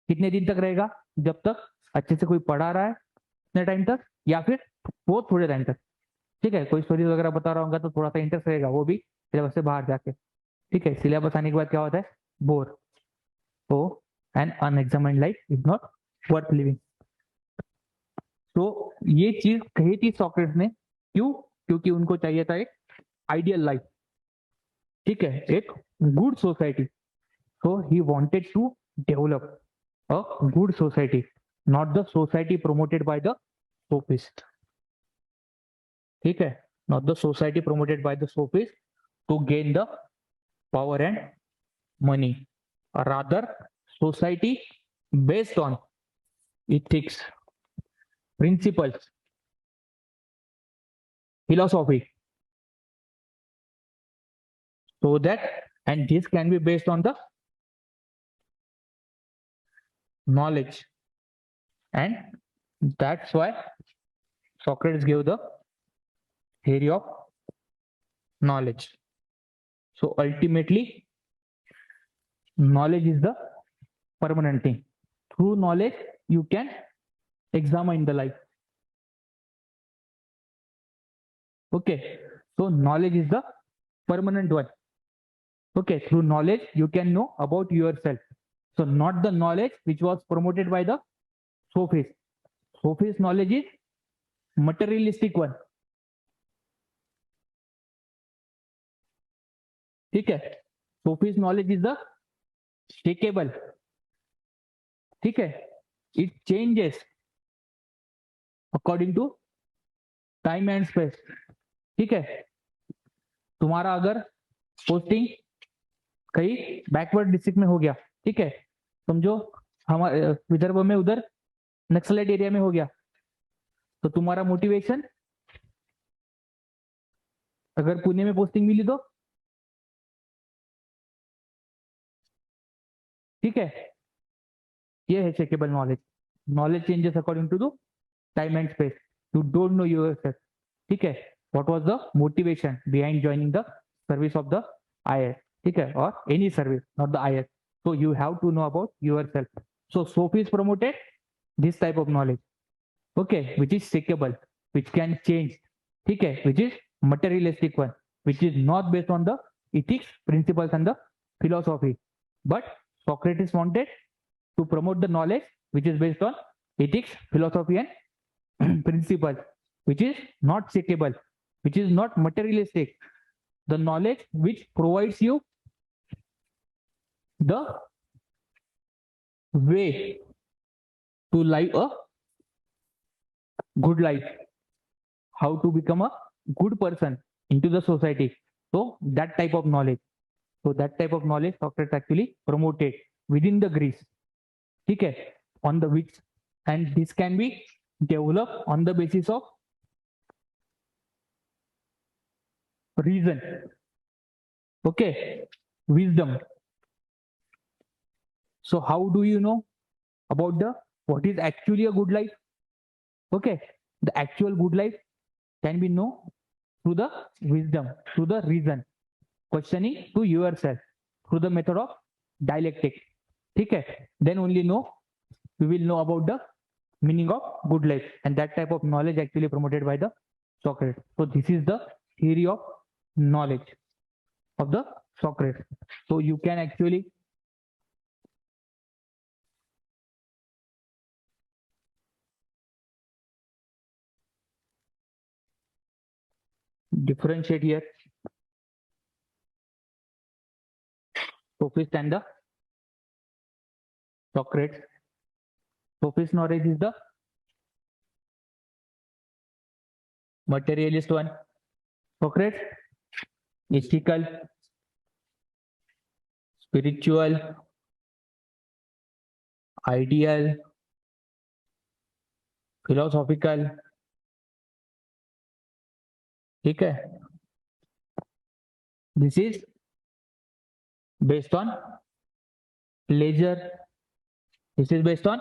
कितने दिन तक रहेगा? जब तक अच्छे से कोई पढ़ा रहा है इतने टाइम तक, या फिर वो थोड़े टाइम तक। ठीक है, कोई स्टोरी वगैरह बता रहा होगा तो थोड़ा सा इंटरेस्ट रहेगा, वो भी सिलेबस से बाहर जाके। ठीक है, सिलेबस आने के बाद क्या होता है? बोर। तो an unexamined life is not worth living. तो ये चीज कही थी सॉक्रेटिस ने, क्यों? क्योंकि उनको चाहिए था एक आइडियल लाइफ, ठीक है, एक good society. So he wanted to develop a good society, not the society promoted by the sophist. ठीक है, not the society promoted by the sophist to gain the power and money, or rather society based on ethics, principles, philosophy, so that, and this can be based on the knowledge, and that's why Socrates gave the theory of knowledge. So ultimately knowledge is the permanent thing. Through knowledge you can examine the life. Okay, so knowledge is the permanent one. Okay, through knowledge you can know about yourself. So not the knowledge which was promoted by the sophist. Sophist knowledge is materialistic one. ठीक है, sophist knowledge is the stackable. ठीक है, it changes according to time and space. ठीक है, तुम्हारा अगर posting कहीं backward district में हो गया, ठीक है, समझो हमारे विदर्भ में उधर नक्सलाइट एरिया में हो गया, तो तुम्हारा मोटिवेशन, अगर पुणे में पोस्टिंग मिली तो, ठीक है, ये है checkable knowledge. Knowledge changes according to the time and space. You don't know yourself. ठीक है, what was the motivation behind joining the service of the IAS? ठीक है, और any service, not the IAS। so you have to know about yourself. So sophists promoted this type of knowledge, okay, which is shakable, which can change, ठीक है, which is materialistic one, which is not based on the ethics, principles and the philosophy. But Socrates wanted to promote the knowledge which is based on ethics, philosophy and principles, which is not shakable, which is not materialistic. The knowledge which provides you the way to live a good life, how to become a good person into the society. So that type of knowledge, Socrates actually promoted within the Greece. ठीक है, on the which, and this can be developed on the basis of reason, okay, wisdom. So how do you know about the what is actually a good life? Okay, the actual good life can be known through the wisdom, through the reason, questioning to yourself, through the method of dialectic. ठीक है, then only we will know about the meaning of good life, and that type of knowledge actually promoted by the Socrates. So this is the theory of knowledge of the Socrates. So you can actually differentiate here Sophist and the Socrates. Sophist knowledge is the materialist one. Socrates, ethical, spiritual, ideal, philosophical. ठीक है, this is based on pleasure, this is based on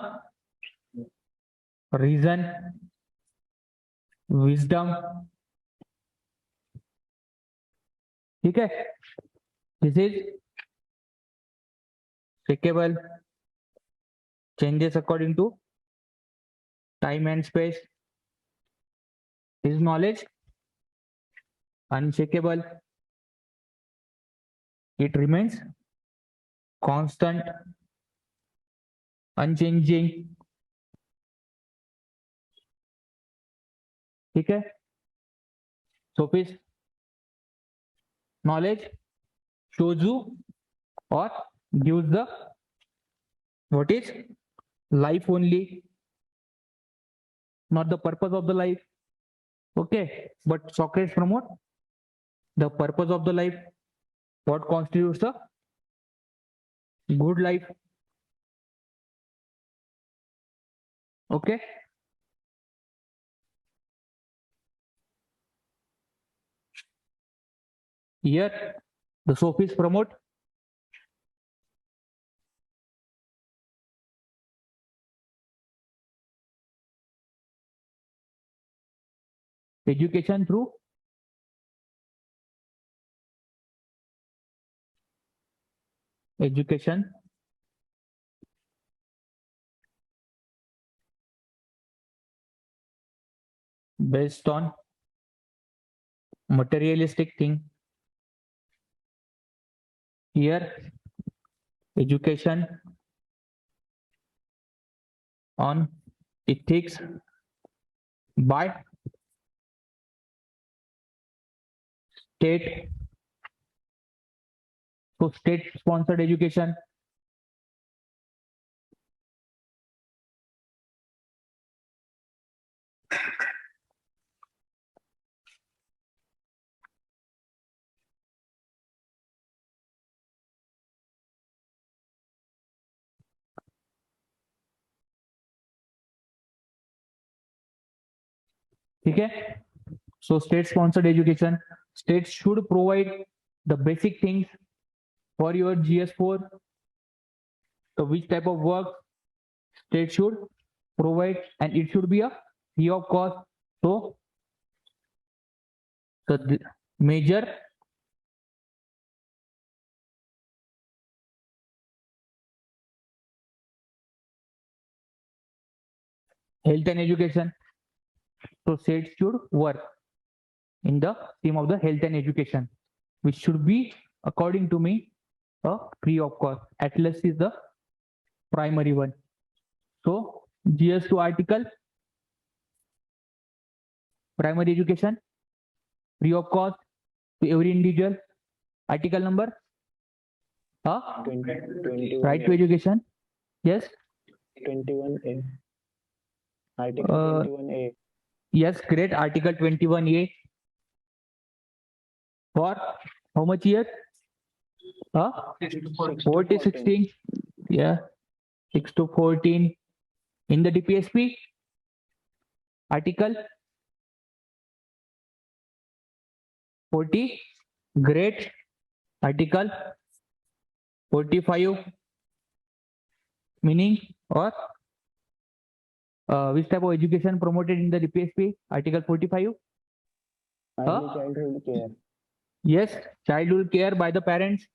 reason, wisdom. ठीक है, this is shakable, changes according to time and space. This knowledge unshakable, it remains constant, unchanging. ठीक है, Sophist knowledge shows you or gives the what is life only, not the purpose of the life. Okay, but Socrates promote the purpose of the life, what constitutes a good life. Okay, here the Sophists promote education through education based on materialistic thing. Here education on ethics by state. So state sponsored education. ठीक है, so state sponsored education, states should provide the basic things for your GS4. So which type of work state should provide, and it should be a free of cost. So the major health and education. So states should work in the theme of the health and education, which should be, according to me, a free of cost. Atlas is the primary one. So GS2 article, primary education, free of cost to every individual. Article number,
21
right to education. Yes.
21A. Article 21A.
Yes, great. Article 21A. For how much year? 4 to 16. Yeah. 6 to 14. In the DPSP, article 40. Great. Article 45. Meaning or which type of education promoted in the DPSP? Article 45.
Early childhood care.
Yes, childhood care by the parents.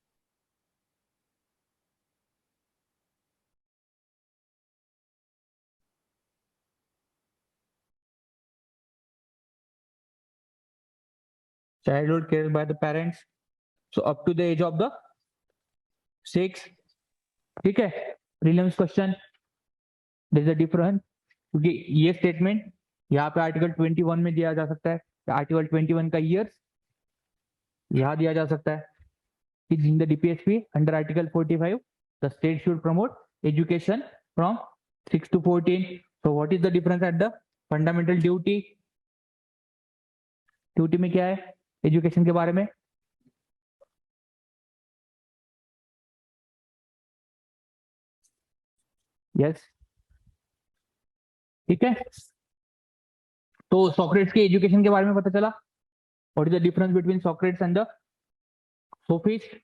childhood cared by the parents, so up to the age of the 6. ठीक है, prelims question, there is a difference, क्योंकि ये statement यहाँ पे article 21 में दिया जा सकता है, आर्टिकल 21 का ईयर्स यहाँ दिया जा सकता है कि in the DPSP under article 45 the state should promote education from 6 to 14. So what is the difference at the fundamental duty? Duty में क्या है एजुकेशन के बारे में? यस, ठीक है, तो सॉक्रेट्स के एजुकेशन के बारे में पता चला. What is the difference between Socrates and the sophist?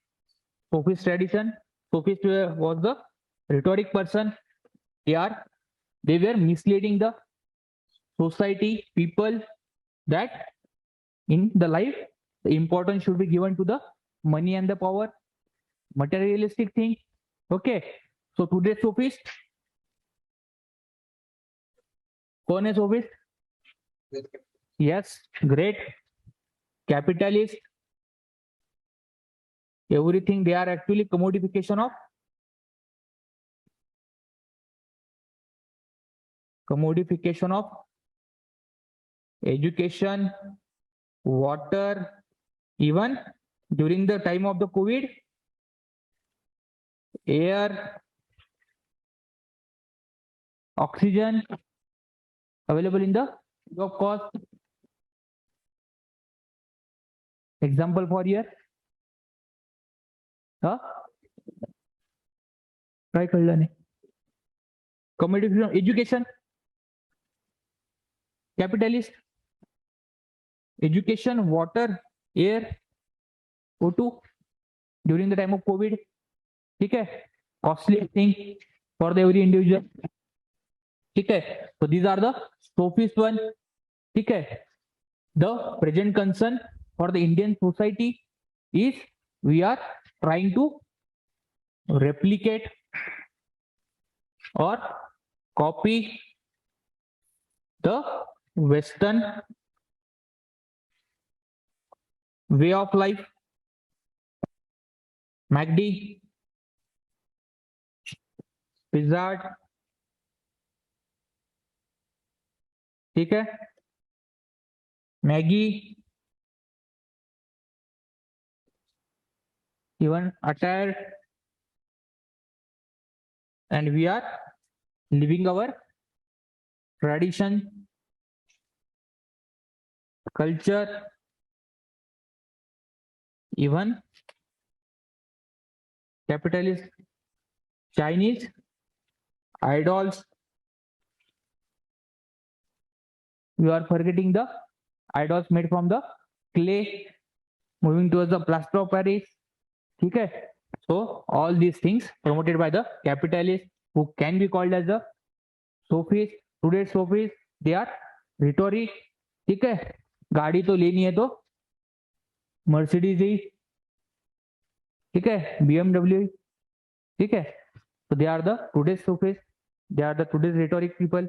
Sophist tradition, sophist was the rhetoric person. They were misleading the society, people, that in the life the importance should be given to the money and the power, materialistic thing. Okay, so today's sophist, कौन है sophist? Yes, great. Capitalist, everything they are actually commodification of education, water, even during the time of the COVID, air, oxygen available in the free of cost. Example for here. काय कळलं नाही? Commodification, education, capitalist, education, water, air, O2 during the time of COVID. ठीक है, costly thing for the every individual. ठीक है, so these are the sophist one. ठीक है, the present concern for the Indian society is we are trying to replicate or copy the Western way of life. MACD, Pizza Hut, ठीक है, Maggi, even attire, and we are living our tradition, culture, even capitalist Chinese idols. We are forgetting the idols made from the clay, moving towards the plaster of Paris. ठीक है, so all these things promoted by the capitalists who can be called as the sophists. Today's sophists, they are rhetoric. ठीक है, गाड़ी तो लेनी है तो Mercedes ही, ठीक है, BMW, ठीक है, so they are the today's sophists, they are the today's rhetoric people,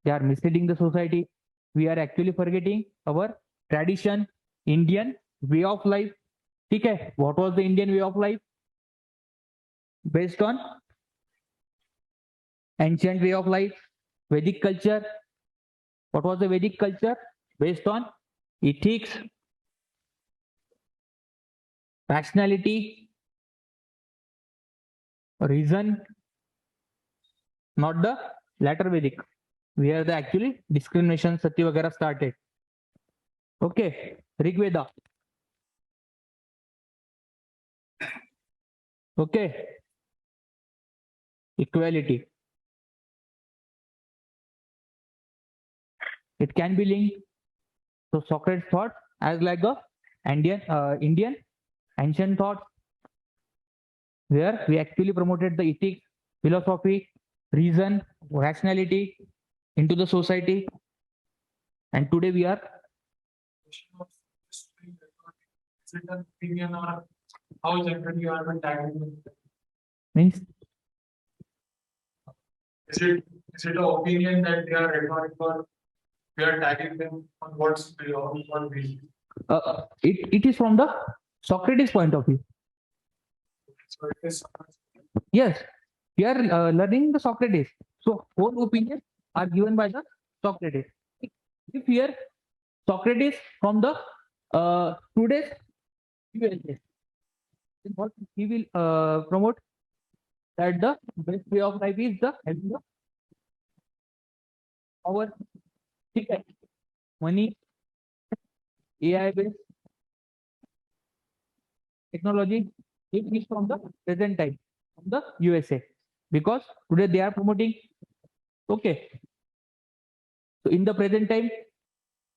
they are misleading the society. We are actually forgetting our tradition, Indian way of life. ठीक है, what was the Indian way of life? Based on ancient way of life, Vedic culture. What was the Vedic culture? Based on ethics, rationality, reason, not the latter Vedic, where the actually discrimination, sati वगैरह started. Okay, Rig Veda. Okay, equality. It can be linked. So Socrates thought as like a Indian ancient thought, where we actually promoted the ethics, philosophy, reason, rationality into the society. And today we are.
Is it an opinion or how generally you are tagging?
Means
Is it an opinion that they are rhetoric or we are tagging them on what basis?
It is from the Socrates point of view.
So it is.
Yes, we are learning the Socrates. So whole opinions are given by the Socrates. If here Socrates from the today's USA, then what he will promote that the best way of life is the having the power, money, AI based technology. It is from the present time, from the USA, because today they are promoting. Okay, so in the present time,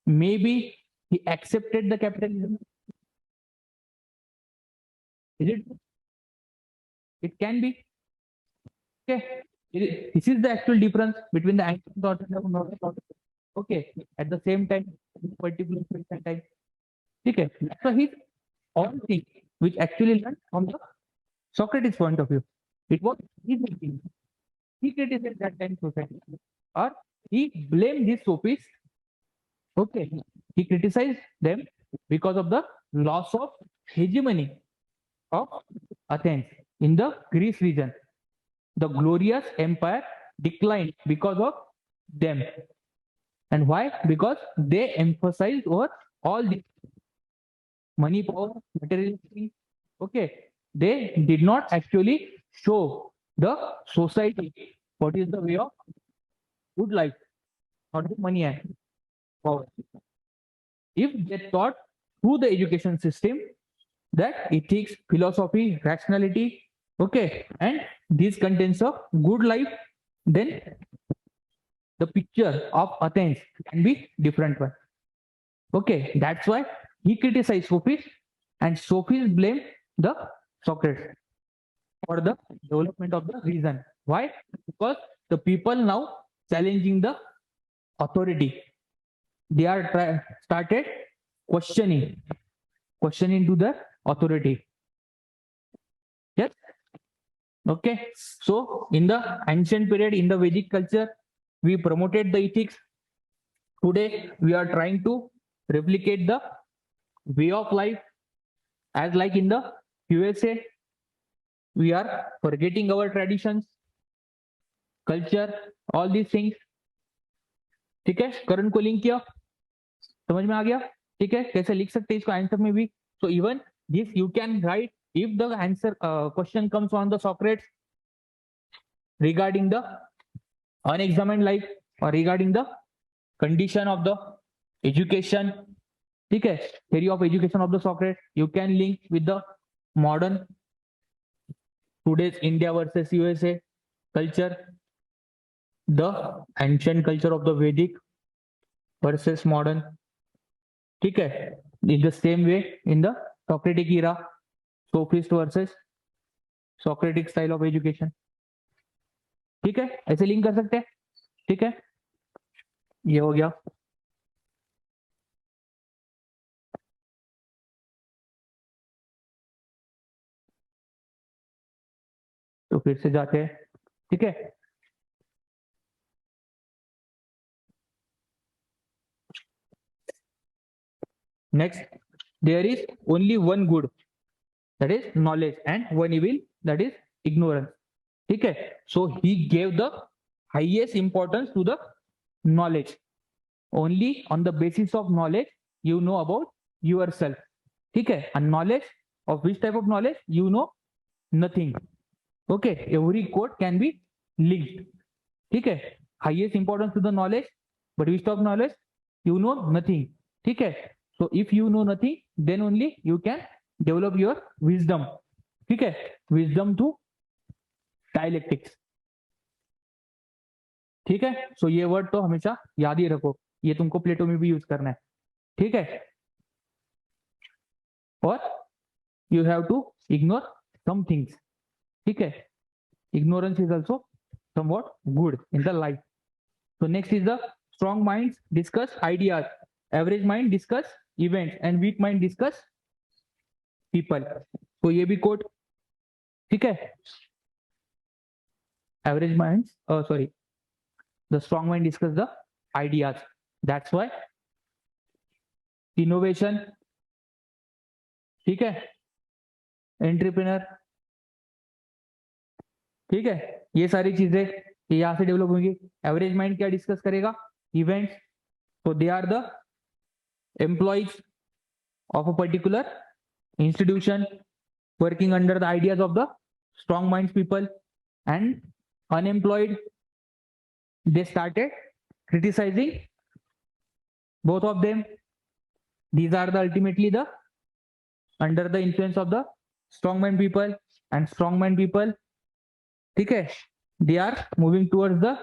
maybe he accepted the capitalism. Is it? It can be. Okay, this is the actual difference between the ancient thought and the modern thought. Okay, at the same time, particular time. Okay, so his all things which actually learned from the Socrates point of view. It was his thinking. He criticized that time society, or he blamed these sophists. Okay, he criticized them because of the loss of hegemony of Athens in the Greece region. The glorious empire declined because of them. And why? Because they emphasized over all the money, power, materialism. Okay, they did not actually show the society what is the way of good life, not the money and power. If they taught through the education system that ethics, philosophy, rationality, okay, and these contents of good life, then the picture of Athens can be different one. Okay, that's why he criticized Sophists, and Sophists blame the Socrates for the development of the reason. Why? Because the people now challenging the authority. They are started questioning to the authority. Yes. Okay. So in the ancient period, in the Vedic culture, we promoted the ethics. Today, we are trying to replicate the way of life as like in the USA. We are forgetting our traditions, culture, all these things. ठीक है, करण को link किया, समझ में आ गया? ठीक है, कैसे लिख सकते हैं इसको आंसर में भी? So even this you can write if the answer question comes on the Socrates regarding the unexamined life or regarding the condition of the education. ठीक है, theory of education of the Socrates, you can link with the modern today's India versus USA culture, the ancient culture of the Vedic versus modern. ठीक है, in the same way in the Socratic era, Sophist versus Socratic style of education. ठीक है, ऐसे link कर सकते हैं. ठीक है, ये हो गया. तो फिर से जाते हैं. ठीक है, next, there is only one good, that is knowledge, and one evil, that is ignorance. ठीक है, so he gave the highest importance to the knowledge. Only on the basis of knowledge you know about yourself. ठीक है, and knowledge of which type of knowledge? You know nothing. Okay, every code can be linked. ठीक है, highest importance to the knowledge, but which type of knowledge? You know nothing. ठीक है, so if you know nothing, then only you can develop your wisdom. ठीक है, wisdom to dialectics. ठीक है, so ये word तो हमेशा याद ही रखो, ये तुमको प्लेटो में भी यूज करना है. ठीक है, और you have to ignore some things. ठीक है, ignorance is also somewhat good in the life. So next is the strong minds discuss ideas, average mind discuss events, and weak mind discuss people. तो ये भी coat. ठीक है, average minds, sorry, the strong mind discuss the ideas. That's why innovation ठीक है, entrepreneur, ठीक है, ये सारी चीजें ये यहाँ से डेवलप होंगी। एवरेज माइंड क्या डिस्कस करेगा, इवेंट्स, तो they are the employees of a particular institution working under the ideas of the strong minds people, and unemployed, they started criticizing both of them. These are the ultimately the under the influence of the strong mind people, and strong mind people, ठीक है, they are moving towards the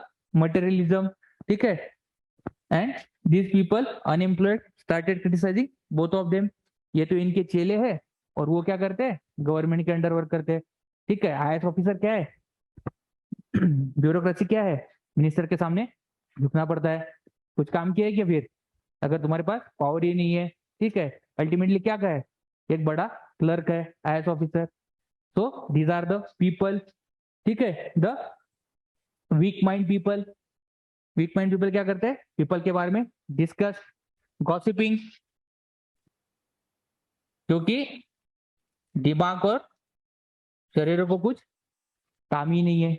materialism, ठीक है, and these people unemployed started criticizing both of them. ये तो इनके चेले हैं और वो क्या करते हैं, गवर्नमेंट के अंडर वर्क करते हैं, ठीक है। आईएएस ऑफिसर क्या है, ब्यूरोक्रेसी क्या है, मिनिस्टर के सामने झुकना पड़ता है, कुछ काम किया है क्या फिर, अगर तुम्हारे पास पावर ही नहीं है, ठीक है, अल्टीमेटली क्या है, एक बड़ा क्लर्क है आईएएस ऑफिसर। तो दीज आर द पीपल, ठीक है, the weak mind people. Weak mind people क्या करते हैं, पीपल के बारे में डिस्कस, गॉसिपिंग, क्योंकि दिमाग और शरीर को कुछ काम ही नहीं है।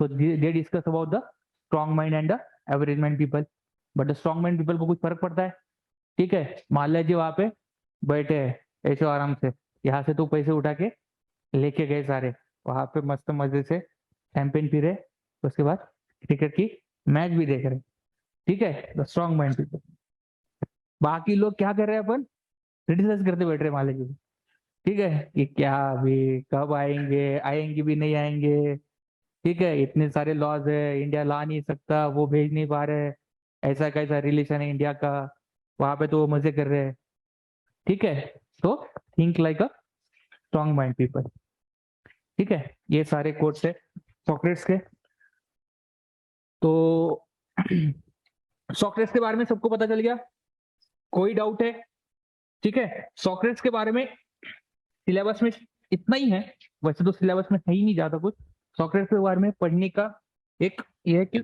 तो they discuss about the strong mind and the average mind people, but the strong mind people को कुछ फर्क पड़ता है, ठीक है। मान लीजिए वहां पे बैठे हैं ऐसे आराम से, यहाँ से तो पैसे उठा के लेके गए सारे, वहां पे मस्त मजे से शैंपेन पी रहे, उसके बाद क्रिकेट की मैच भी देख रहे, ठीक है, द स्ट्रॉन्ग माइंड पीपल। बाकी लोग क्या कर रहे हैं, अपन क्रिटिसाइज करते बैठ रहे मान लीजिए, ठीक है, कि क्या भी कब आएंगे, आएंगे भी नहीं आएंगे, ठीक है, इतने सारे लॉज है, इंडिया ला नहीं सकता, वो भेज नहीं पा रहे, ऐसा कैसा रिलेशन है इंडिया का, वहां पे तो वो मजे कर रहे हैं, ठीक है। तो think like a strong mind people, ठीक है। ये सारे कोट्स है सोक्रेट्स के। तो सोक्रेट्स के बारे में सबको पता चल गया, कोई डाउट है, ठीक है। सोक्रेट्स के बारे में सिलेबस में इतना ही है, वैसे तो सिलेबस में है ही नहीं ज्यादा कुछ। सोक्रेट्स के बारे में पढ़ने का एक ये है कि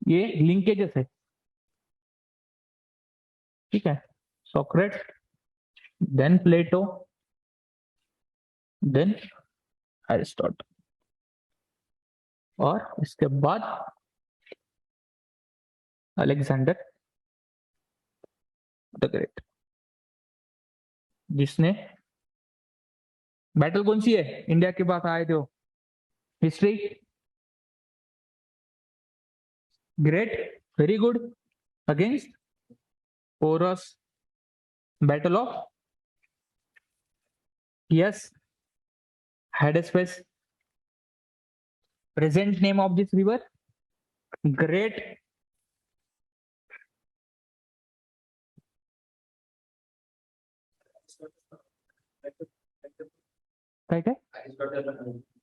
ये लिंकेजेस है, ठीक है, Socrates, then Plato, then Aristotle, और इसके बाद अलेक्जेंडर द ग्रेट, जिसने बैटल कौन सी है इंडिया के पास आए थे वो, history, great, very good, against Porus, battle of, yes, Hydaspes, present name of this river, great, काय काय,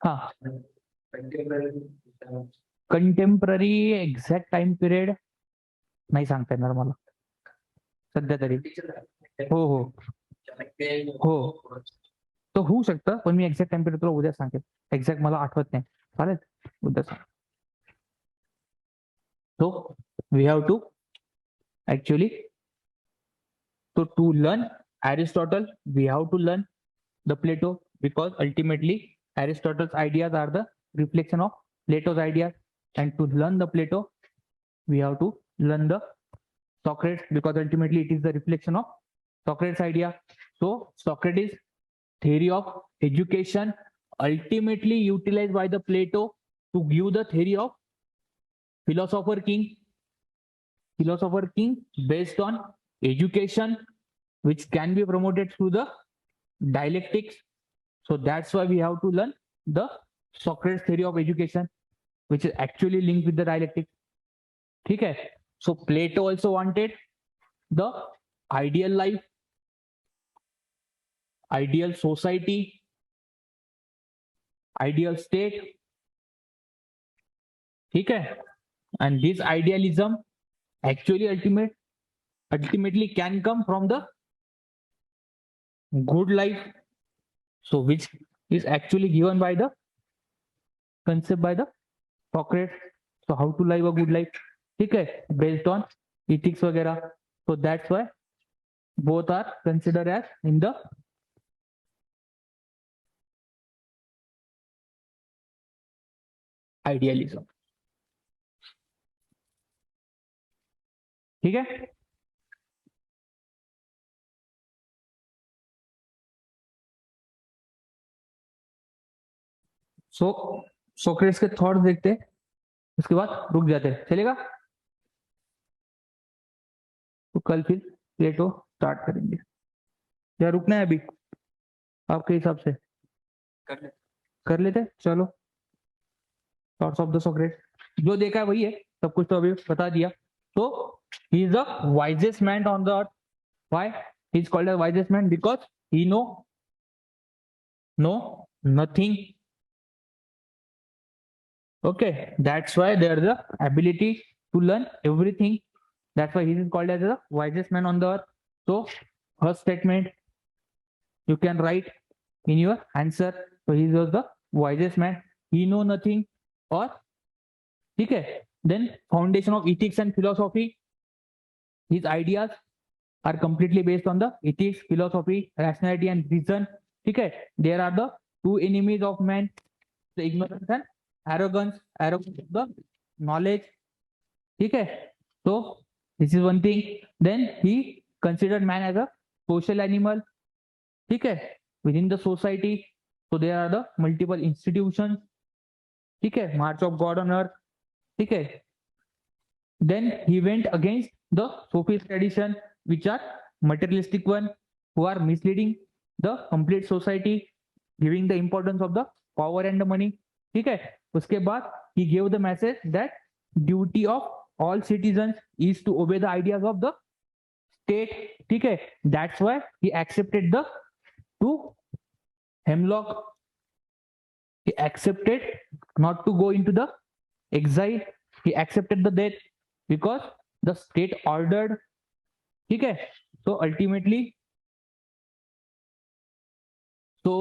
हाँ, कंटेम्पररी एक्झॅक्ट टाइम पिरियड नाही सांगता येणार मला सध्या तरी, हो हो हो, तो होऊ शकतं, पण मी एक्झॅक्ट टाइम पिरियड तुला उद्या सांगेन, एक्झॅक्ट मला आठवत नाही, चालेल, उद्या सांग. So we have to actually, so to learn Aristotle, we have to learn the Plato, because ultimately Aristotle's ideas are the reflection of Plato's ideas, and to learn the Plato, we have to learn the Socrates, because ultimately it is the reflection of Socrates' idea. So Socrates' theory of education ultimately utilized by the Plato to give the theory of philosopher king based on education, which can be promoted through the dialectics. So that's why we have to learn the Socrates theory of education, which is actually linked with the dialectics. ठीक है, so Plato also wanted the ideal life, ideal society, ideal state, ठीक है, and this idealism actually ultimately can come from the good life, so which is actually given by the concept by the Socrates. So how to live a good life, ठीक है, based on ethics वगैरह. So that's why both are considered as in the idealism. ठीक है? Socrates के thought देखते हैं, उसके बाद रुक जाते हैं, चलेगा? तो कल फिर प्लेटो स्टार्ट करेंगे या रुकना है अभी आपके हिसाब से? कर लेते हैं, चलो। थॉट्स ऑफ द सोक्रेटिस जो देखा है वही है, सब कुछ तो अभी बता दिया। तो he is the wisest man on the earth. Why he is called the wisest man? Because he know nothing. Okay, that's why there's the ability to learn everything. That's why he is called as the wisest man on the earth. So, first statement you can write in your answer. So, he was the wisest man. He know nothing. Or, okay. Then foundation of ethics and philosophy. His ideas are completely based on the ethics, philosophy, rationality, and reason. Okay. There are the two enemies of man: the ignorance and arrogance of the knowledge. Okay, so this is one thing. Then he considered man as a social animal. Okay, within the society, so there are the multiple institutions. Okay, march of God on earth. Okay, then he went against the sophist tradition, which are materialistic one, who are misleading the complete society, giving the importance of the power and the money. ठीक है, उसके बाद he gave the message that duty of all citizens is to obey the ideas of the state. ठीक है, that's why he accepted the two hemlock. He accepted not to go into the exile. He accepted the death because the state ordered. ठीक है, so ultimately, so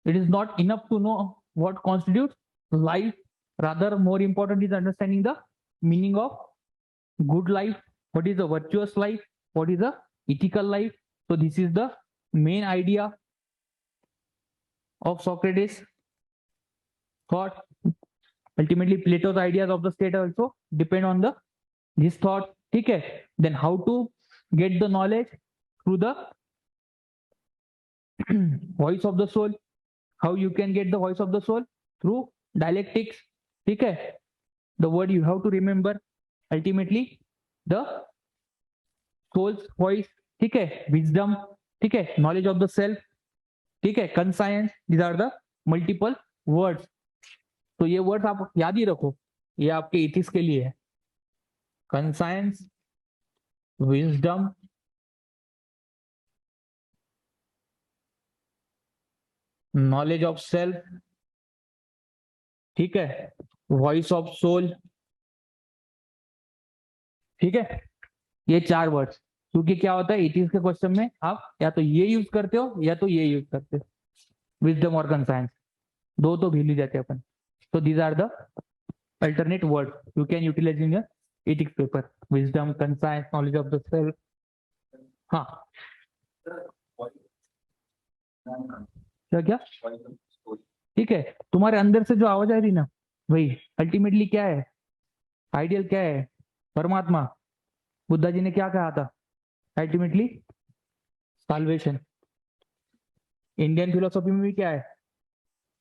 it is not enough to know what constitutes life. Rather, more important is understanding the meaning of good life. What is the virtuous life? What is the ethical life? So this is the main idea of Socrates' thought. Ultimately, Plato's ideas of the state also depend on this thought. Okay. Then how to get the knowledge? Through the voice of the soul. How you can get the voice of the soul? Through dialectics. Okay, the word you have to remember. Ultimately, the soul's voice. Okay, wisdom. Okay, knowledge of the self. Okay, conscience. These are the multiple words. तो ये words आप याद ही रखो, ये आपके ethics के लिए है। conscience, wisdom, knowledge of self, ठीक है, वॉइस ऑफ सोल। ठीक है, ये चार वर्ड्स। क्योंकि क्या होता है इथिक्स के क्वेश्चन में आप या तो ये यूज करते हो या तो ये यूज करते हो, विजडम और कंसाइंस, दो तो भूल ही जाते हैं अपन। तो these are the alternate word you can utilize in your ethics paper, wisdom, conscience, knowledge of the self. हाँ क्या क्या? ठीक है, तुम्हारे अंदर से जो आवाज आ रही ना, वही अल्टीमेटली क्या है, आइडियल क्या है, परमात्मा। बुद्धा जी ने क्या कहा था, अल्टीमेटली साल्वेशन। इंडियन फिलोसॉफी में भी क्या है,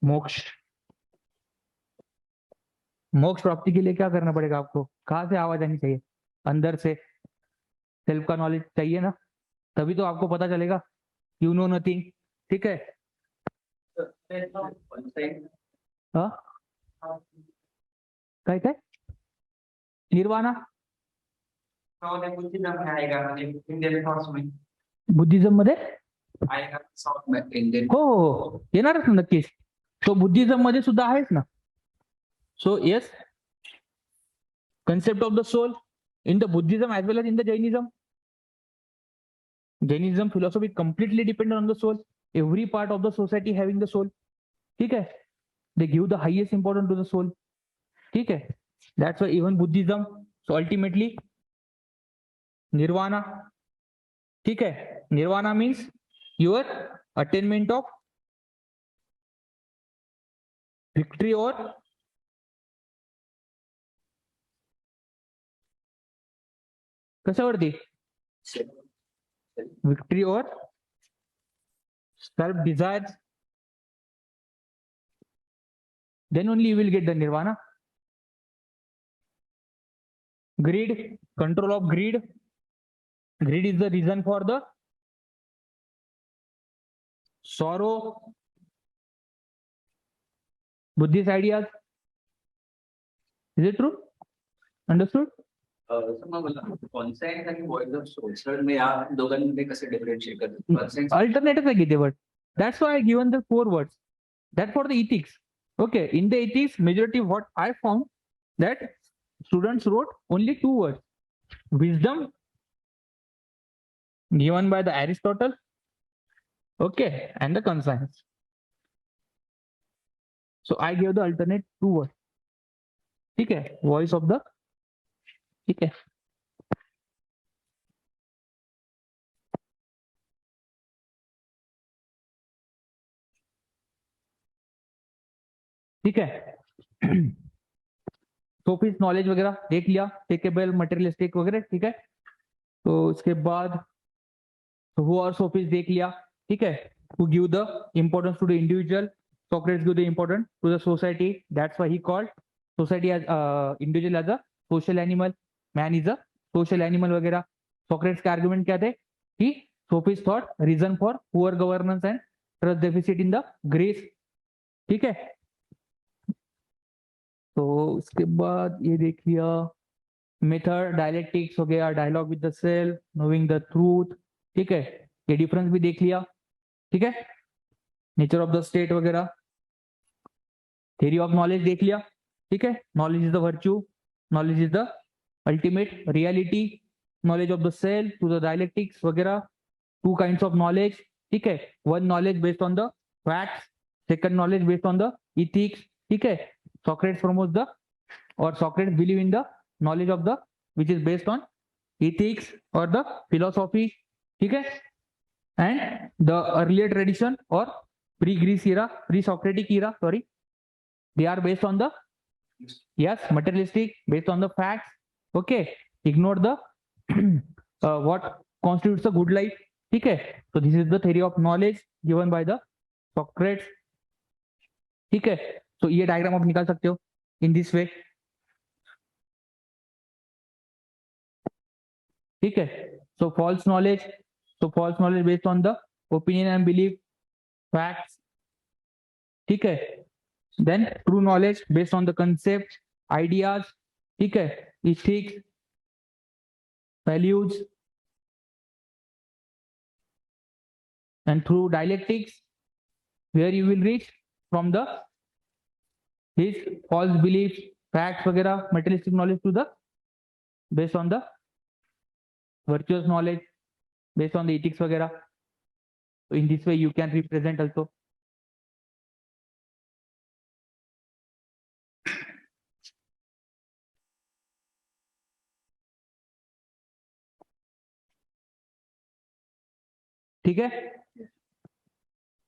मोक्ष। मोक्ष प्राप्ति के लिए क्या करना पड़ेगा आपको, कहाँ से आवाज आनी चाहिए, अंदर से। सेल्फ का नॉलेज चाहिए ना, तभी तो आपको पता चलेगा यू नो नथिंग। ठीक है, हाँ काय काय निर्वाणा बुद्धिझम मध्ये हो हो येणारच ना नक्कीच। तो बुद्धिझम मध्ये सुद्धा आहेच ना। So yes, concept of the soul in the Buddhism as well as in the Jainism. Jainism philosophy completely dependent on the soul. Every part of the society having the soul. ठीक है, they give the highest importance to the soul. ठीक है, that's why even Buddhism, so ultimately nirvana, ठीक है, nirvana means your attainment of victory और कशावरती victory और self desires, then only you will get the nirvana. Greed, control of greed. Greed is the reason for the sorrow. Buddhist ideas. Is it true? Understood?
Consent आणि voice of soul sir मी या दोघांमध्ये कसे differentiate करतो consent
Alternative I give the word. That's why I given the 4 words. That for the ethics. Okay, in the ethics, majority what I found that students wrote only 2 words. Wisdom given by the Aristotle. Okay, and the conscience. So I gave the alternate 2 words. ठीक है, voice of the, ठीक है. ठीक है, Sophist knowledge वगैरह देख लिया, टेकेबल materialistic वगैरह, ठीक है. तो इसके बाद हु आर सोफिस देख लिया, ठीक है. Who give the importance to the individual, Socrates give the importance to the society. That's why he called society as individual as a social animal. Man is a social animal वगैरह. Socrates के argument क्या थे कि sophist thought reason for poor governance and trust deficit in the Greece. ठीक है, तो उसके बाद ये देख लिया, मेथड डायलेक्टिक्स हो गया, dialogue with the self, knowing the truth. ठीक है, ये डिफरेंस भी देख लिया. ठीक है, नेचर ऑफ द स्टेट वगैरह, थ्योरी ऑफ नॉलेज देख लिया. ठीक है, knowledge is the virtue, knowledge is the ultimate reality, knowledge of the self to the dialectics वगैरह, 2 काइंड्स ऑफ नॉलेज. ठीक है, one knowledge based on the facts, second knowledge based on the ethics. ठीक है, Socrates promotes the, or Socrates believe in the knowledge of the which is based on ethics or the philosophy. ठीक है, and the earlier tradition or pre-Greece era, pre-Socratic era, sorry, they are based on the, yes, materialistic, based on the facts. Okay, ignore the what constitutes a good life. ठीक है, so this is the theory of knowledge given by the Socrates. ठीक है, तो ये diagram आप निकाल सकते हो इन दिस वे. ठीक है, so false knowledge, based on the opinion and belief, facts. ठीक है, then true knowledge based on the concept, ideas. ठीक है, ethics, values, and through dialectics where you will reach from the his false beliefs, facts वगैरह, materialistic knowledge to the based on the virtuous knowledge, based on the ethics वगैरह. So in this way you can represent also. ठीक है,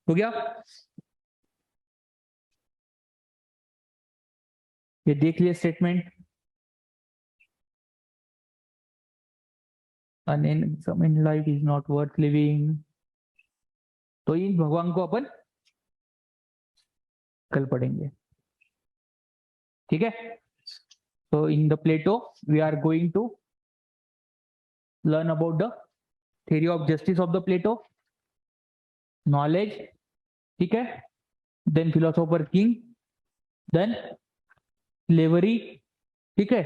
हो गया. ये देख लिया statement. Some in life is not worth living. तो इन भगवान को अपन कल पढ़ेंगे. ठीक है, तो in the Plato we are going to learn about the theory of justice of the Plato, knowledge. ठीक है, then philosopher king, then slavery. ठीक है,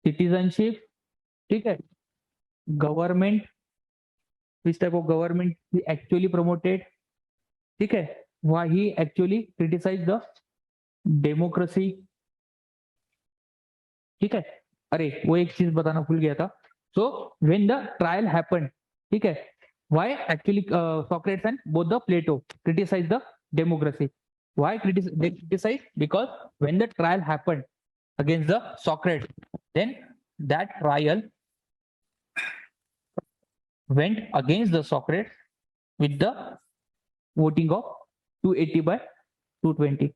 citizenship. ठीक है, government, which type of government he actually promoted. ठीक है, why he actually criticized the democracy. ठीक है, अरे वो एक चीज बताना भूल गया था. So when the trial happened, ठीक है, why actually Socrates and both the Plato criticized the democracy. Why they criticize? Because when the trial happened against the Socrates, then that trial went against the Socrates with the voting of 280 by 220,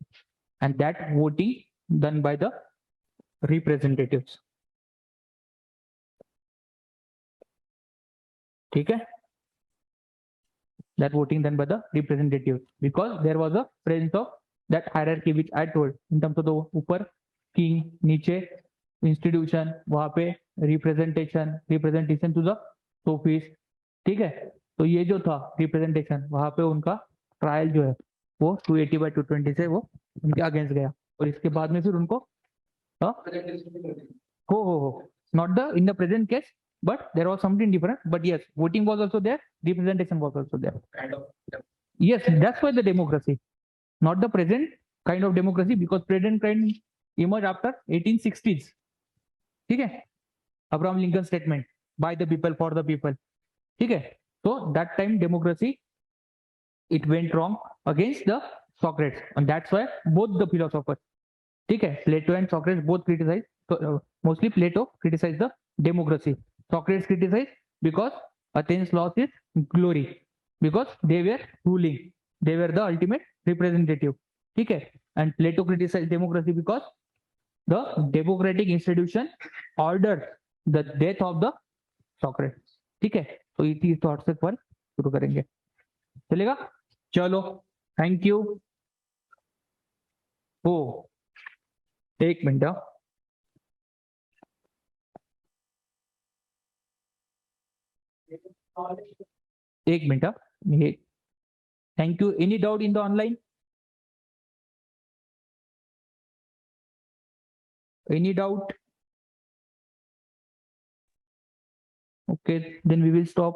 and that voting done by the representatives. ठीक है? That voting done by the representatives, because there was a presence of that hierarchy which I told in terms of the ऊपर king, नीचे institution, वहां पे representation to the sophies. ठीक है? तो ये जो था representation, वहां पे उनका ट्रायल जो है वो 280 by 220 से वो उनके अगेंस्ट गया, और इसके बाद में फिर उनको हो not the in the present case, but there was something different. But yes, voting was also there, representation was also there.
Kind of.
Yes, that's why the democracy, not the present kind of democracy, because present kind emerged after 1860s. ठीक है? Abraham Lincoln statement, by the people for the people. ठीक है? So that time democracy, it went wrong against the Socrates, and that's why both the philosophers, ठीक है, Plato and Socrates both criticized. Mostly Plato criticized the democracy. Socrates criticized because Athens lost its glory, because they were ruling, they were the ultimate representative. ठीक है? And Plato criticized democracy because the democratic institution ordered the death of the Socrates. ठीक है? तो इसी thought से पर शुरू करेंगे, चलेगा? चलो, थैंक यू. ओ एक मिनट, एक minute. Thank you. Any doubt in the online? Any doubt? Okay, then we will stop.